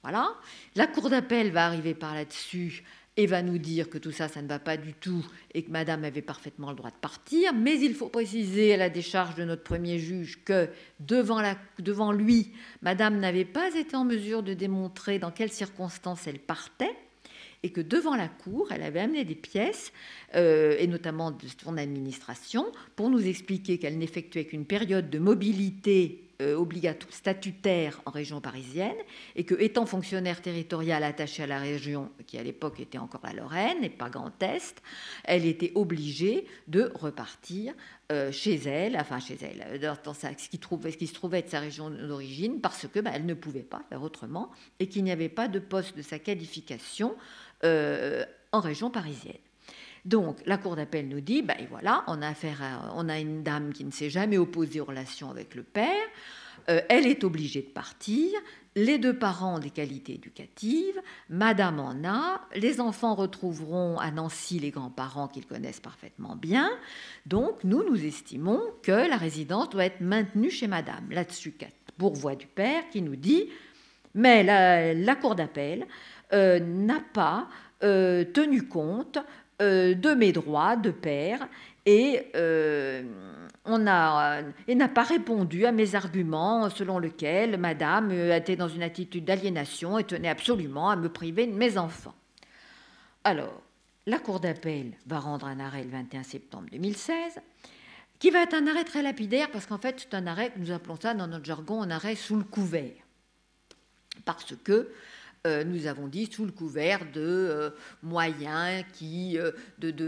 voilà. La cour d'appel va arriver par là-dessus et va nous dire que tout ça, ça ne va pas du tout et que madame avait parfaitement le droit de partir. Mais il faut préciser à la décharge de notre premier juge que devant lui, madame n'avait pas été en mesure de démontrer dans quelles circonstances elle partait et que devant la cour, elle avait amené des pièces, et notamment de son administration, pour nous expliquer qu'elle n'effectuait qu'une période de mobilité obligatoire statutaire en région parisienne et que, étant fonctionnaire territorial attaché à la région, qui à l'époque était encore la Lorraine et pas Grand Est, elle était obligée de repartir chez elle, dans ce qui se trouvait de sa région d'origine, parce que elle ne pouvait pas faire autrement et qu'il n'y avait pas de poste de sa qualification en région parisienne. Donc, la Cour d'appel nous dit, et voilà, on a une dame qui ne s'est jamais opposée aux relations avec le père, elle est obligée de partir, les deux parents ont des qualités éducatives, madame en a, les enfants retrouveront à Nancy les grands-parents qu'ils connaissent parfaitement bien, donc nous estimons que la résidence doit être maintenue chez madame. Là-dessus, pourvoi du père qui nous dit, mais la Cour d'appel n'a pas tenu compte de mes droits de père et n'a pas répondu à mes arguments selon lesquels madame était dans une attitude d'aliénation et tenait absolument à me priver de mes enfants. Alors, la Cour d'appel va rendre un arrêt le 21 septembre 2016 qui va être un arrêt très lapidaire parce qu'en fait c'est un arrêt, nous appelons ça dans notre jargon un arrêt sous le couvert, parce que nous avons dit sous le couvert de moyens de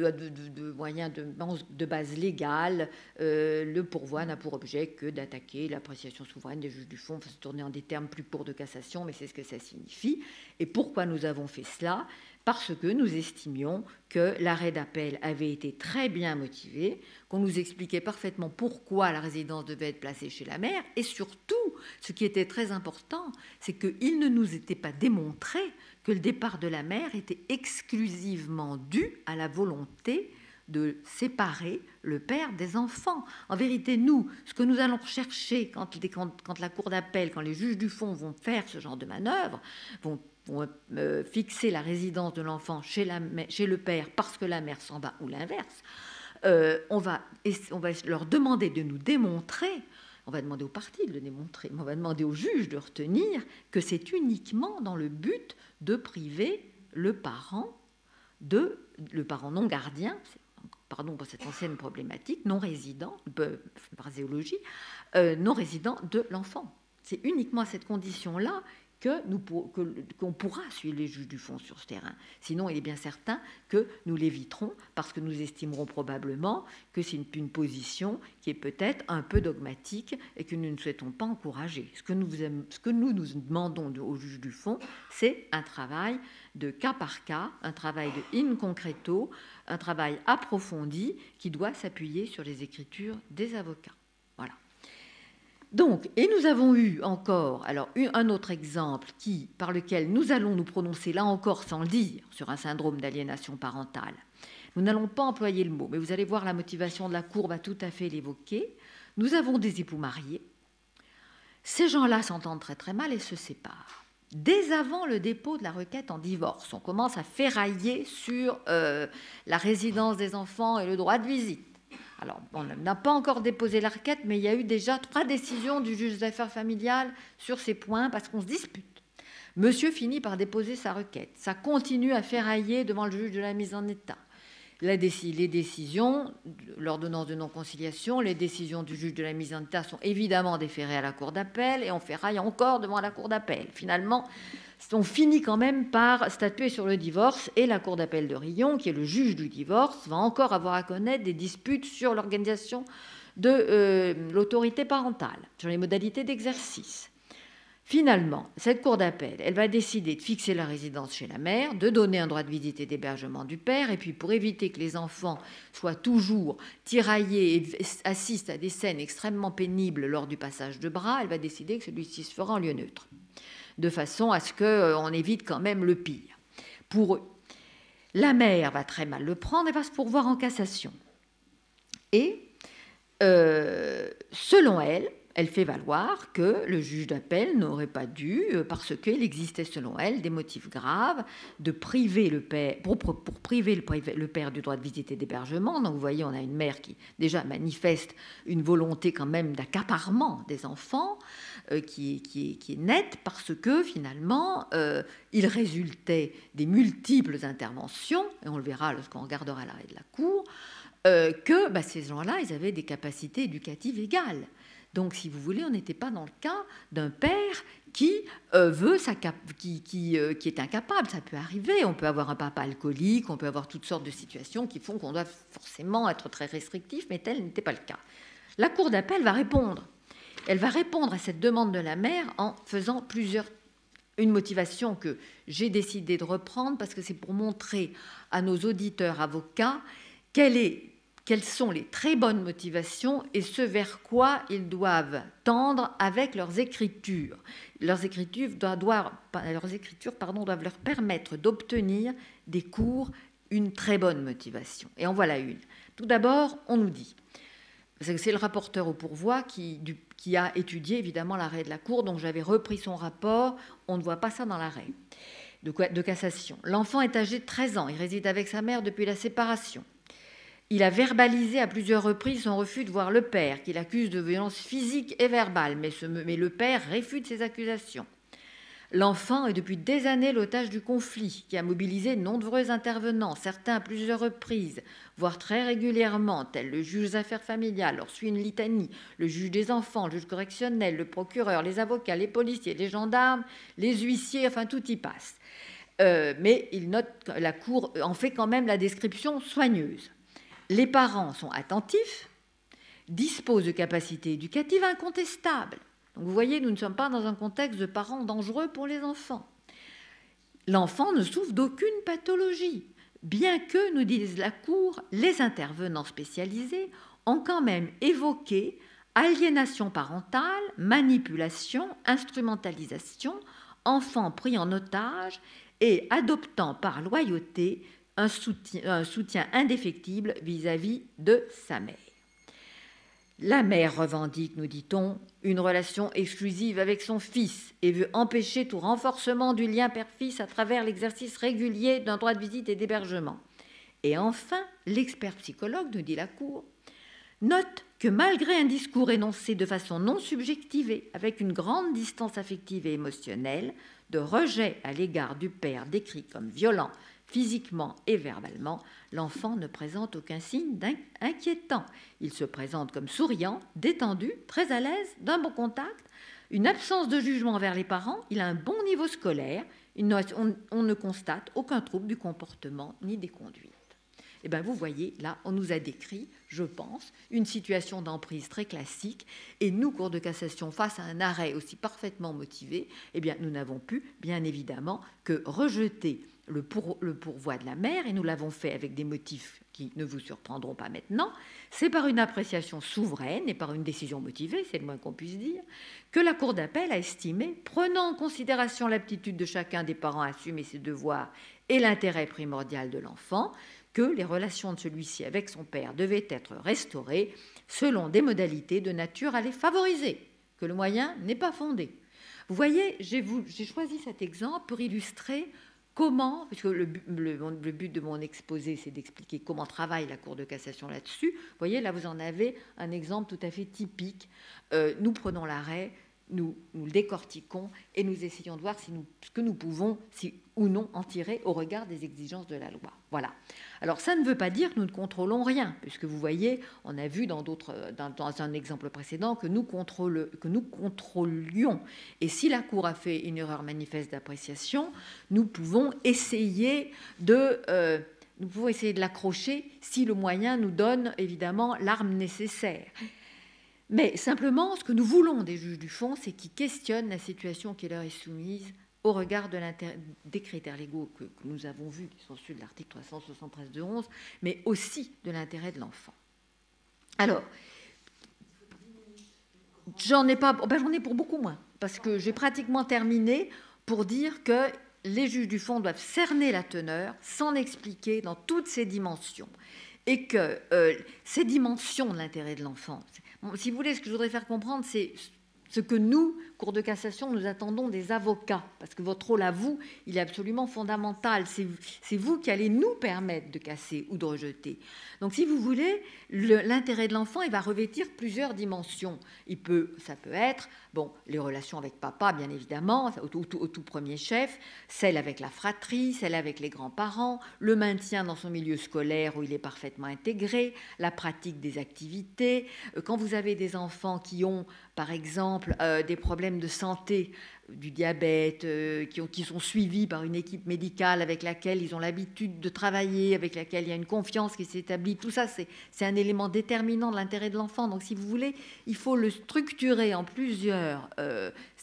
base légale, le pourvoi n'a pour objet que d'attaquer l'appréciation souveraine des juges du fond. Enfin, se tourner en des termes plus courts de cassation, mais c'est ce que ça signifie. Et pourquoi nous avons fait cela ? Parce que nous estimions que l'arrêt d'appel avait été très bien motivé, qu'on nous expliquait parfaitement pourquoi la résidence devait être placée chez la mère, et surtout, ce qui était très important, c'est qu'il ne nous était pas démontré que le départ de la mère était exclusivement dû à la volonté de séparer le père des enfants. En vérité, nous, ce que nous allons rechercher quand la cour d'appel, quand les juges du fond vont faire ce genre de manœuvre, vont fixer la résidence de l'enfant chez le père parce que la mère s'en va ou l'inverse, on va leur demander de nous démontrer, on va demander aux parties de le démontrer, mais on va demander aux juges de retenir que c'est uniquement dans le but de priver le parent non gardien, pardon pour cette ancienne problématique, non résident, phraséologie, non résident de l'enfant. C'est uniquement à cette condition-là qu'on pourra suivre les juges du fond sur ce terrain. Sinon, il est bien certain que nous l'éviterons parce que nous estimerons probablement que c'est une position qui est peut-être un peu dogmatique et que nous ne souhaitons pas encourager. Ce que nous demandons aux juges du fond, c'est un travail de cas par cas, un travail de in concreto, un travail approfondi qui doit s'appuyer sur les écritures des avocats. Voilà. Donc, et nous avons eu encore un autre exemple par lequel nous allons nous prononcer, là encore sans le dire, sur un syndrome d'aliénation parentale. Nous n'allons pas employer le mot, mais vous allez voir la motivation de la Cour va tout à fait l'évoquer. Nous avons des époux mariés. Ces gens-là s'entendent très très mal et se séparent. Dès avant le dépôt de la requête en divorce, on commence à ferrailler sur la résidence des enfants et le droit de visite. Alors, on n'a pas encore déposé la requête, mais il y a eu déjà 3 décisions du juge des affaires familiales sur ces points parce qu'on se dispute. Monsieur finit par déposer sa requête. Ça continue à ferrailler devant le juge de la mise en état. Les décisions, l'ordonnance de non-conciliation, les décisions du juge de la mise en état sont évidemment déférées à la cour d'appel et on ferraille encore devant la cour d'appel. Finalement, on finit quand même par statuer sur le divorce et la cour d'appel de Riom, qui est le juge du divorce, va encore avoir à connaître des disputes sur l'organisation de l'autorité parentale, sur les modalités d'exercice. Finalement, cette cour d'appel, elle va décider de fixer la résidence chez la mère, de donner un droit de visite et d'hébergement du père, et puis pour éviter que les enfants soient toujours tiraillés et assistent à des scènes extrêmement pénibles lors du passage de bras, elle va décider que celui-ci se fera en lieu neutre, de façon à ce qu'on évite quand même le pire. Pour eux, la mère va très mal le prendre et va se pourvoir en cassation. Et selon elle, elle fait valoir que le juge d'appel n'aurait pas dû, parce qu'il existait selon elle des motifs graves de priver le père, pour priver le père du droit de visite et d'hébergement. Donc vous voyez, on a une mère qui déjà manifeste une volonté quand même d'accaparement des enfants, qui est nette, parce que finalement, il résultait des multiples interventions, et on le verra lorsqu'on regardera l'arrêt de la Cour, que ces gens-là, ils avaient des capacités éducatives égales. Donc, si vous voulez, on n'était pas dans le cas d'un père qui est incapable. Ça peut arriver. On peut avoir un papa alcoolique, on peut avoir toutes sortes de situations qui font qu'on doit forcément être très restrictif, mais tel n'était pas le cas. La Cour d'appel va répondre. Elle va répondre à cette demande de la mère en faisant une motivation que j'ai décidé de reprendre parce que c'est pour montrer à nos auditeurs avocats quelles sont les très bonnes motivations et ce vers quoi ils doivent tendre avec leurs écritures. Leurs écritures doivent leur permettre d'obtenir des cours une très bonne motivation. Et en voilà une. Tout d'abord, on nous dit, parce que c'est le rapporteur au pourvoi qui a étudié évidemment l'arrêt de la Cour, donc j'avais repris son rapport, on ne voit pas ça dans l'arrêt de cassation. L'enfant est âgé de 13 ans, il réside avec sa mère depuis la séparation. Il a verbalisé à plusieurs reprises son refus de voir le père, qu'il accuse de violence physique et verbale, mais le père réfute ces accusations. L'enfant est depuis des années l'otage du conflit, qui a mobilisé de nombreux intervenants, certains à plusieurs reprises, voire très régulièrement, tels le juge des affaires familiales, alors suit une litanie, le juge des enfants, le juge correctionnel, le procureur, les avocats, les policiers, les gendarmes, les huissiers, enfin tout y passe. Mais il note que la Cour en fait quand même la description soigneuse. Les parents sont attentifs, disposent de capacités éducatives incontestables. Donc vous voyez, nous ne sommes pas dans un contexte de parents dangereux pour les enfants. L'enfant ne souffre d'aucune pathologie, bien que, nous disent la Cour, les intervenants spécialisés ont quand même évoqué aliénation parentale, manipulation, instrumentalisation, enfants pris en otage et adoptant par loyauté un soutien indéfectible vis-à-vis de sa mère. La mère revendique, nous dit-on, une relation exclusive avec son fils et veut empêcher tout renforcement du lien père-fils à travers l'exercice régulier d'un droit de visite et d'hébergement. Et enfin, l'expert psychologue, nous dit la Cour, note que malgré un discours énoncé de façon non subjectivée, avec une grande distance affective et émotionnelle, de rejet à l'égard du père décrit comme violent, physiquement et verbalement, l'enfant ne présente aucun signe inquiétant. Il se présente comme souriant, détendu, très à l'aise, d'un bon contact, une absence de jugement envers les parents, il a un bon niveau scolaire, on ne constate aucun trouble du comportement ni des conduites. Et bien vous voyez, là, on nous a décrit, je pense, une situation d'emprise très classique, et nous, Cour de cassation, face à un arrêt aussi parfaitement motivé, eh bien nous n'avons pu, bien évidemment, que rejeter le pourvoi de la mère, et nous l'avons fait avec des motifs qui ne vous surprendront pas maintenant, c'est par une appréciation souveraine et par une décision motivée, c'est le moins qu'on puisse dire, que la Cour d'appel a estimé, prenant en considération l'aptitude de chacun des parents à assumer ses devoirs et l'intérêt primordial de l'enfant, que les relations de celui-ci avec son père devaient être restaurées selon des modalités de nature à les favoriser, que le moyen n'est pas fondé. Vous voyez, j'ai choisi cet exemple pour illustrer comment, puisque le but de mon exposé, c'est d'expliquer comment travaille la Cour de cassation là-dessus. Vous voyez, là, vous en avez un exemple tout à fait typique. Nous prenons l'arrêt, nous le décortiquons et nous essayons de voir ce que nous pouvons, si ou non, en tirer au regard des exigences de la loi. Voilà. Alors, ça ne veut pas dire que nous ne contrôlons rien, puisque vous voyez, on a vu dans un exemple précédent que nous contrôlions. Et si la Cour a fait une erreur manifeste d'appréciation, nous pouvons essayer de l'accrocher si le moyen nous donne évidemment l'arme nécessaire. Mais simplement, ce que nous voulons des juges du fond, c'est qu'ils questionnent la situation qui leur est soumise au regard des critères légaux que nous avons vus, qui sont ceux de l'article 373 de 11, mais aussi de l'intérêt de l'enfant. Alors, j'en ai pour beaucoup moins, parce que j'ai pratiquement terminé pour dire que les juges du fond doivent cerner la teneur, s'en expliquer dans toutes ses dimensions, et que ces dimensions de l'intérêt de l'enfant, si vous voulez, ce que je voudrais faire comprendre, c'est ce que nous, Cour de cassation, nous attendons des avocats, parce que votre rôle à vous, il est absolument fondamental. C'est vous qui allez nous permettre de casser ou de rejeter. Donc, si vous voulez, l'intérêt de l'enfant, il va revêtir plusieurs dimensions. Ça peut être, les relations avec papa, bien évidemment, au tout premier chef, celle avec la fratrie, celle avec les grands-parents, le maintien dans son milieu scolaire où il est parfaitement intégré, la pratique des activités. Quand vous avez des enfants qui ont, par exemple, des problèmes de santé, du diabète, qui sont suivis par une équipe médicale avec laquelle ils ont l'habitude de travailler, avec laquelle il y a une confiance qui s'établit. Tout ça, c'est un élément déterminant de l'intérêt de l'enfant. Donc, si vous voulez, il faut le structurer en plusieurs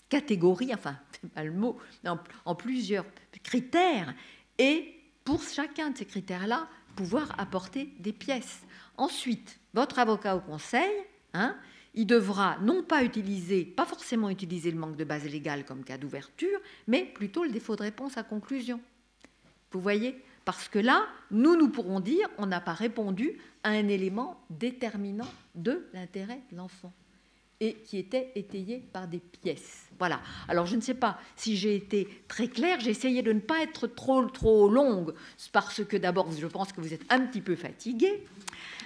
catégories, enfin, c'est pas le mot, en plusieurs critères, et pour chacun de ces critères-là, pouvoir apporter des pièces. Ensuite, votre avocat au conseil, il devra pas forcément utiliser le manque de base légale comme cas d'ouverture, mais plutôt le défaut de réponse à conclusion. Vous voyez ? Parce que là, nous pourrons dire on n'a pas répondu à un élément déterminant de l'intérêt de l'enfant et qui était étayé par des pièces. Voilà. Alors, je ne sais pas si j'ai été très claire. J'ai essayé de ne pas être trop longue parce que d'abord, je pense que vous êtes un petit peu fatigués.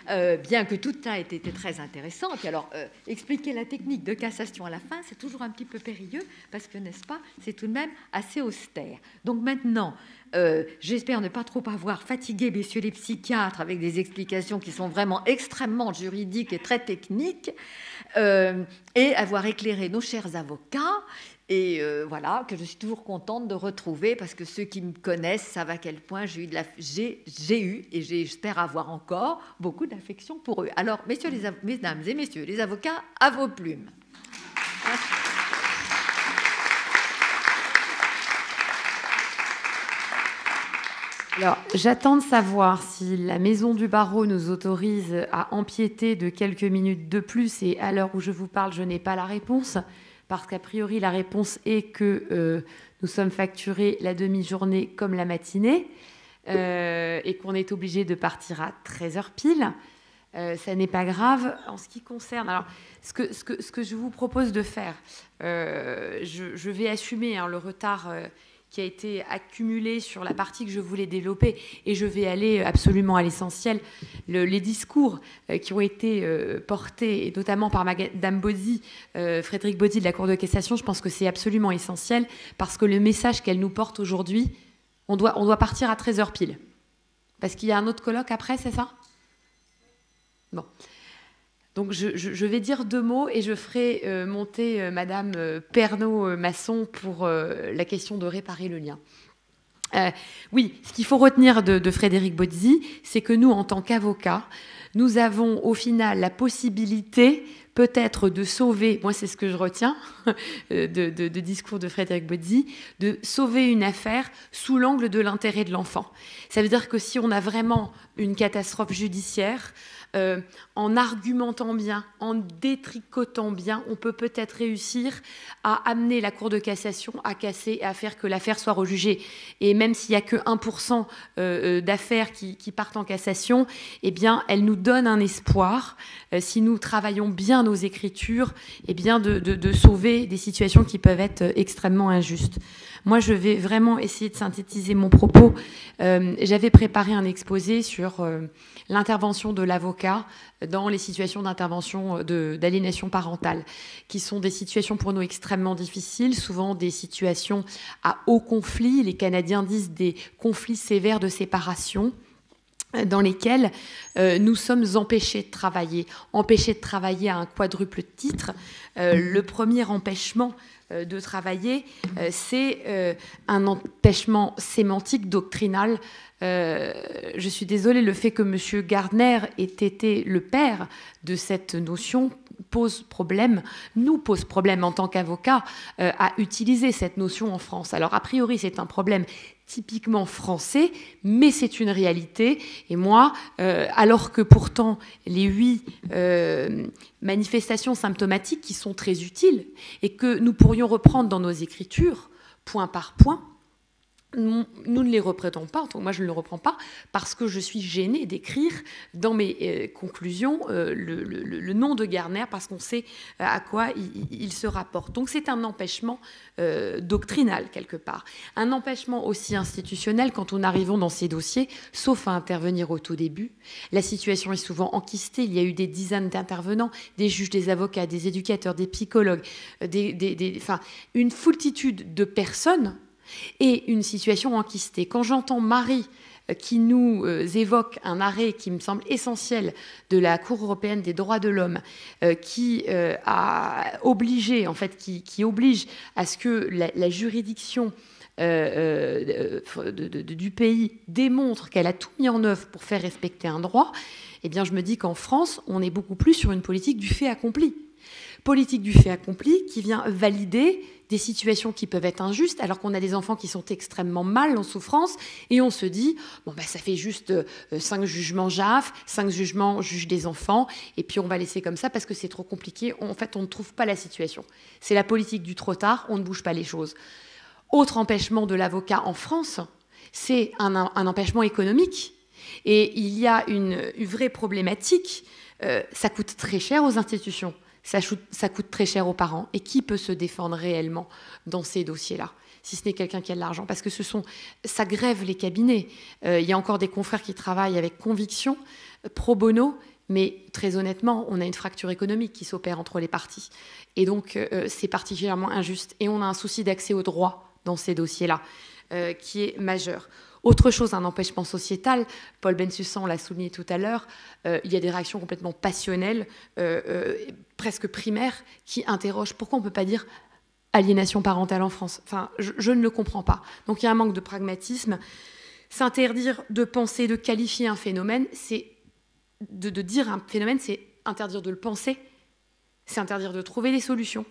Bien que tout ça ait été très intéressant. Et puis alors, expliquer la technique de cassation à la fin, c'est toujours un petit peu périlleux, parce que, n'est-ce pas, c'est tout de même assez austère. Donc maintenant, j'espère ne pas trop avoir fatigué messieurs les psychiatres avec des explications qui sont vraiment extrêmement juridiques et très techniques, et avoir éclairé nos chers avocats. Et voilà, que je suis toujours contente de retrouver, parce que ceux qui me connaissent savent à quel point j'ai eu et j'espère avoir encore beaucoup d'affection pour eux. Alors, mesdames et messieurs les avocats, à vos plumes. Alors, j'attends de savoir si la Maison du Barreau nous autorise à empiéter de quelques minutes de plus, et à l'heure où je vous parle, je n'ai pas la réponse. Parce qu'a priori, la réponse est que nous sommes facturés la demi-journée comme la matinée et qu'on est obligé de partir à 13h pile. Ça n'est pas grave. En ce qui concerne... Alors, ce que je vous propose de faire, je vais assumer le retard qui a été accumulé sur la partie que je voulais développer, et je vais aller absolument à l'essentiel. Les discours qui ont été portés, et notamment par Madame Baudy, Frédéric Baudy de la Cour de cassation, je pense que c'est absolument essentiel, parce que le message qu'elle nous porte aujourd'hui, on doit partir à 13h pile. Parce qu'il y a un autre colloque après, c'est ça ? Bon. Donc je vais dire 2 mots et je ferai monter Madame Pernaut-Masson pour la question de réparer le lien. Oui, ce qu'il faut retenir de Frédéric Baudy, c'est que nous, en tant qu'avocats, nous avons au final la possibilité peut-être de sauver, moi c'est ce que je retiens de discours de Frédéric Bozzi, de sauver une affaire sous l'angle de l'intérêt de l'enfant. Ça veut dire que si on a vraiment une catastrophe judiciaire, en argumentant bien, en détricotant bien, on peut peut-être réussir à amener la Cour de cassation à casser et à faire que l'affaire soit rejugée. Et même s'il n'y a que 1% d'affaires qui partent en cassation, eh bien, elle nous donne un espoir, si nous travaillons bien nos écritures, eh bien, de sauver des situations qui peuvent être extrêmement injustes. Moi, je vais vraiment essayer de synthétiser mon propos. J'avais préparé un exposé sur l'intervention de l'avocat dans les situations d'intervention d'aliénation parentale, qui sont des situations pour nous extrêmement difficiles, souvent des situations à haut conflit. Les Canadiens disent des conflits sévères de séparation, dans lesquels nous sommes empêchés de travailler à un quadruple titre. Le premier empêchement de travailler, c'est un empêchement sémantique, doctrinal. Je suis désolée, le fait que M. Gardner ait été le père de cette notion nous pose problème en tant qu'avocat à utiliser cette notion en France. Alors, a priori, c'est un problème typiquement français, mais c'est une réalité. Et moi, alors que pourtant les 8 manifestations symptomatiques qui sont très utiles et que nous pourrions reprendre dans nos écritures, point par point, nous ne les reprenons pas, moi je ne le reprends pas, parce que je suis gênée d'écrire dans mes conclusions le nom de Gardner, parce qu'on sait à quoi il se rapporte. Donc c'est un empêchement doctrinal quelque part. Un empêchement aussi institutionnel quand nous arrivons dans ces dossiers, sauf à intervenir au tout début. La situation est souvent enquistée, il y a eu des dizaines d'intervenants, des juges, des avocats, des éducateurs, des psychologues, une foultitude de personnes, et une situation enquistée. Quand j'entends Marie qui nous évoque un arrêt qui me semble essentiel de la Cour européenne des droits de l'homme, qui a obligé, en fait, qui oblige à ce que la juridiction du pays démontre qu'elle a tout mis en œuvre pour faire respecter un droit, eh bien je me dis qu'en France, on est beaucoup plus sur une politique du fait accompli. Politique du fait accompli qui vient valider des situations qui peuvent être injustes, alors qu'on a des enfants qui sont extrêmement mal en souffrance, et on se dit, bon, ça fait juste 5 jugements JAF, 5 jugements juge des enfants, et puis on va laisser comme ça parce que c'est trop compliqué. En fait, on ne trouve pas la situation. C'est la politique du trop tard, on ne bouge pas les choses. Autre empêchement de l'avocat en France, c'est un empêchement économique. Et il y a une vraie problématique. Ça coûte très cher aux institutions. Ça coûte très cher aux parents. Et qui peut se défendre réellement dans ces dossiers-là, si ce n'est quelqu'un qui a de l'argent? Parce que ça grève les cabinets. Il y a encore des confrères qui travaillent avec conviction, pro bono, mais très honnêtement, on a une fracture économique qui s'opère entre les parties. Et donc, c'est particulièrement injuste. Et on a un souci d'accès au droit dans ces dossiers-là, qui est majeur. Autre chose, un empêchement sociétal, Paul Bensussan l'a souligné tout à l'heure, il y a des réactions complètement passionnelles, presque primaires, qui interrogent pourquoi on ne peut pas dire aliénation parentale en France. Enfin, je ne le comprends pas. Donc il y a un manque de pragmatisme. S'interdire de penser, de qualifier un phénomène, c'est de dire un phénomène, c'est interdire de le penser, c'est interdire de trouver des solutions.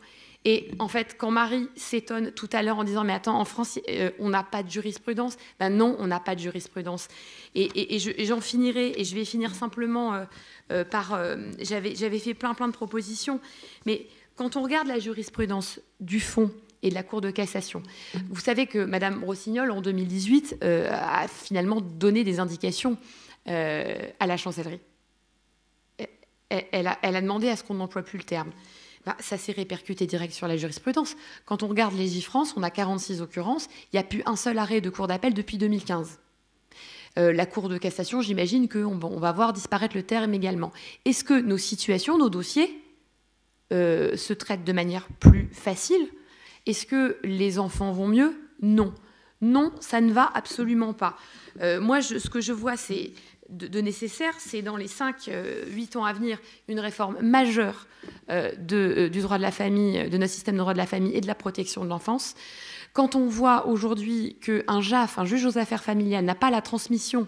Et en fait, quand Marie s'étonne tout à l'heure en disant « Mais attends, en France, on n'a pas de jurisprudence », ben non, on n'a pas de jurisprudence. Et j'en finirai, et je vais finir simplement par... J'avais fait plein de propositions, mais quand on regarde la jurisprudence du fond et de la Cour de cassation, vous savez que Mme Rossignol, en 2018, a finalement donné des indications à la chancellerie. Elle a demandé à ce qu'on n'emploie plus le terme. Ça s'est répercuté direct sur la jurisprudence. Quand on regarde Légifrance, on a 46 occurrences. Il n'y a plus un seul arrêt de cour d'appel depuis 2015. La Cour de cassation, j'imagine qu'on va voir disparaître le terme également. Est-ce que nos situations, nos dossiers se traitent de manière plus facile? Est-ce que les enfants vont mieux? Non. Non, ça ne va absolument pas. Moi, ce que je vois, c'est... de nécessaire, c'est dans les 5-8 ans à venir une réforme majeure du droit de la famille, de notre système de droit de la famille et de la protection de l'enfance. Quand on voit aujourd'hui qu'un JAF, un juge aux affaires familiales, n'a pas la transmission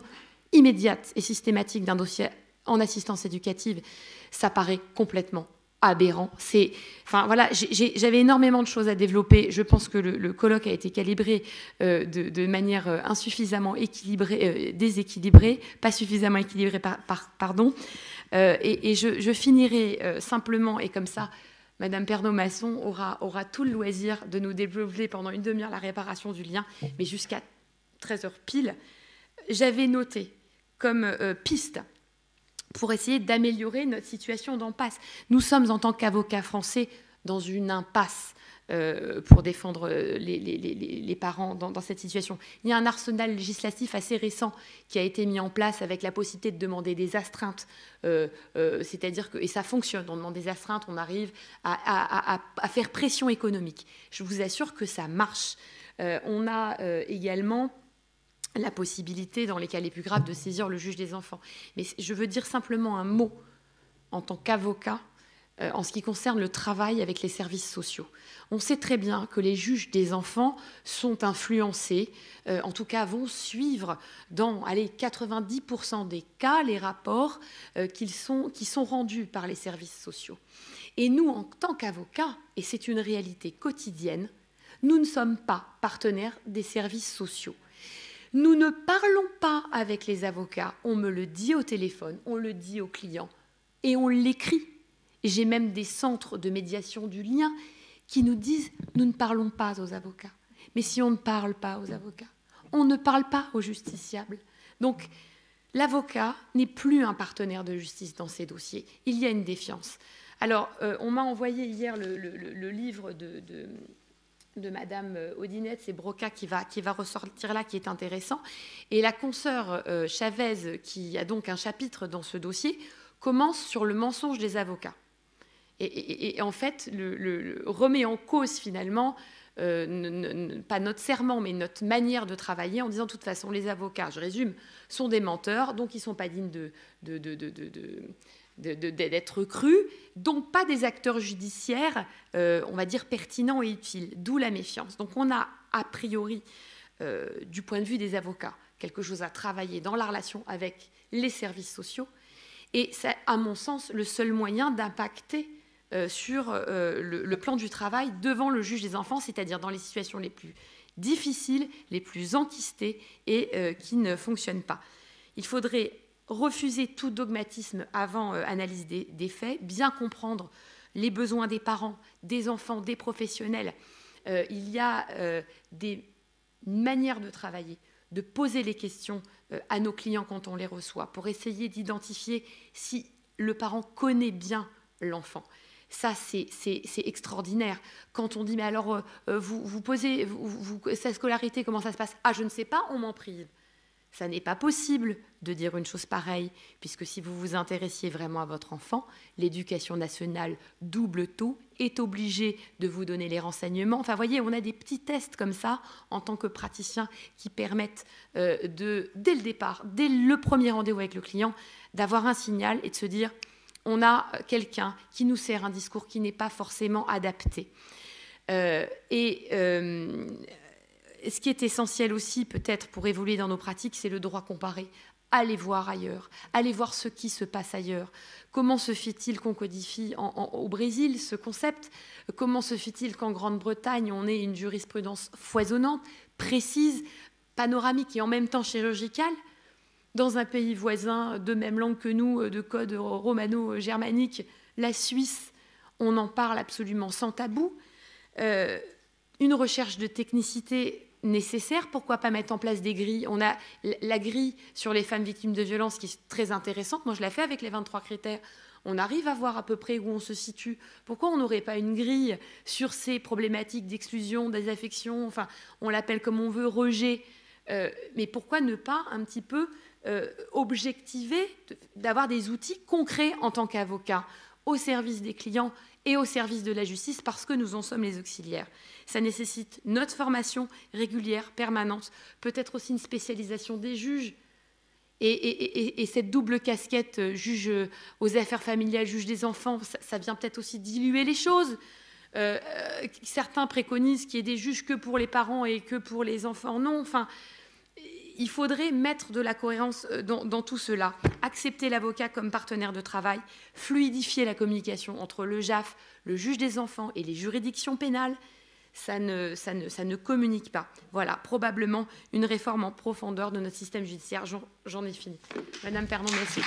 immédiate et systématique d'un dossier en assistance éducative, ça paraît complètement aberrant. Enfin, voilà, j'avais énormément de choses à développer. Je pense que le colloque a été calibré de manière insuffisamment déséquilibrée, pas suffisamment équilibrée, pardon. Et je finirai simplement, et comme ça, Madame Pernaut-Masson aura tout le loisir de nous développer pendant une demi-heure la réparation du lien, mais jusqu'à 13h pile. J'avais noté comme piste pour essayer d'améliorer notre situation d'impasse. Nous sommes, en tant qu'avocats français, dans une impasse pour défendre les parents dans cette situation. Il y a un arsenal législatif assez récent qui a été mis en place avec la possibilité de demander des astreintes. C'est-à-dire que, et ça fonctionne, on demande des astreintes, on arrive à faire pression économique. Je vous assure que ça marche. On a également la possibilité, dans les cas les plus graves, de saisir le juge des enfants. Mais je veux dire simplement un mot en tant qu'avocat en ce qui concerne le travail avec les services sociaux. On sait très bien que les juges des enfants sont influencés, en tout cas vont suivre dans 90% des cas les rapports qui sont rendus par les services sociaux. Et nous, en tant qu'avocats, et c'est une réalité quotidienne, nous ne sommes pas partenaires des services sociaux. Nous ne parlons pas avec les avocats, on me le dit au téléphone, on le dit aux clients et on l'écrit. J'ai même des centres de médiation du lien qui nous disent « nous ne parlons pas aux avocats ». Mais si on ne parle pas aux avocats, on ne parle pas aux justiciables. Donc l'avocat n'est plus un partenaire de justice dans ces dossiers. Il y a une défiance. Alors, on m'a envoyé hier le livre de Madame Audinette, c'est Broca qui va ressortir là, qui est intéressant. Et la consoeur Chavez, qui a donc un chapitre dans ce dossier, commence sur le mensonge des avocats. Et en fait, remet en cause finalement, pas notre serment, mais notre manière de travailler, en disant de toute façon, les avocats, je résume, sont des menteurs, donc ils ne sont pas dignes d'être crus, donc pas des acteurs judiciaires, on va dire, pertinents et utiles, d'où la méfiance. Donc on a, a priori, du point de vue des avocats, quelque chose à travailler dans la relation avec les services sociaux, et c'est, à mon sens, le seul moyen d'impacter sur le plan du travail devant le juge des enfants, c'est-à-dire dans les situations les plus difficiles, les plus enquistées et qui ne fonctionnent pas. Il faudrait refuser tout dogmatisme avant analyse des faits, bien comprendre les besoins des parents, des enfants, des professionnels. Il y a des manières de travailler, de poser les questions à nos clients quand on les reçoit, pour essayer d'identifier si le parent connaît bien l'enfant. Ça, c'est extraordinaire. Quand on dit, mais alors, vous posez, sa scolarité, comment ça se passe? Ah, je ne sais pas, on m'en prive. Ça n'est pas possible de dire une chose pareille, puisque si vous vous intéressiez vraiment à votre enfant, l'éducation nationale double taux est obligée de vous donner les renseignements. Enfin, vous voyez, on a des petits tests comme ça, en tant que praticien, qui permettent dès le départ, dès le premier rendez-vous avec le client, d'avoir un signal et de se dire, on a quelqu'un qui nous sert un discours qui n'est pas forcément adapté. Ce qui est essentiel aussi, peut-être, pour évoluer dans nos pratiques, c'est le droit comparé. Allez voir ailleurs, allez voir ce qui se passe ailleurs. Comment se fait-il qu'on codifie au Brésil ce concept? Comment se fait-il qu'en Grande-Bretagne, on ait une jurisprudence foisonnante, précise, panoramique et en même temps chirurgicale? Dans un pays voisin de même langue que nous, de code romano-germanique, la Suisse, on en parle absolument sans tabou. Une recherche de technicité nécessaire, pourquoi pas mettre en place des grilles? On a la grille sur les femmes victimes de violences qui est très intéressante. Moi, je la fais avec les 23 critères. On arrive à voir à peu près où on se situe. Pourquoi on n'aurait pas une grille sur ces problématiques d'exclusion, désaffection, enfin, on l'appelle comme on veut, rejet. Mais pourquoi ne pas un petit peu objectiver, d'avoir des outils concrets en tant qu'avocat au service des clients et au service de la justice, parce que nous en sommes les auxiliaires. Ça nécessite notre formation régulière, permanente, peut-être aussi une spécialisation des juges. Et cette double casquette, juge aux affaires familiales, juge des enfants, ça vient peut-être aussi diluer les choses. Certains préconisent qu'il y ait des juges que pour les parents et que pour les enfants. Non, enfin, il faudrait mettre de la cohérence dans tout cela. Accepter l'avocat comme partenaire de travail, fluidifier la communication entre le JAF, le juge des enfants et les juridictions pénales. Ça ne communique pas. Voilà, probablement une réforme en profondeur de notre système judiciaire. J'en ai fini. Madame Pernon, merci.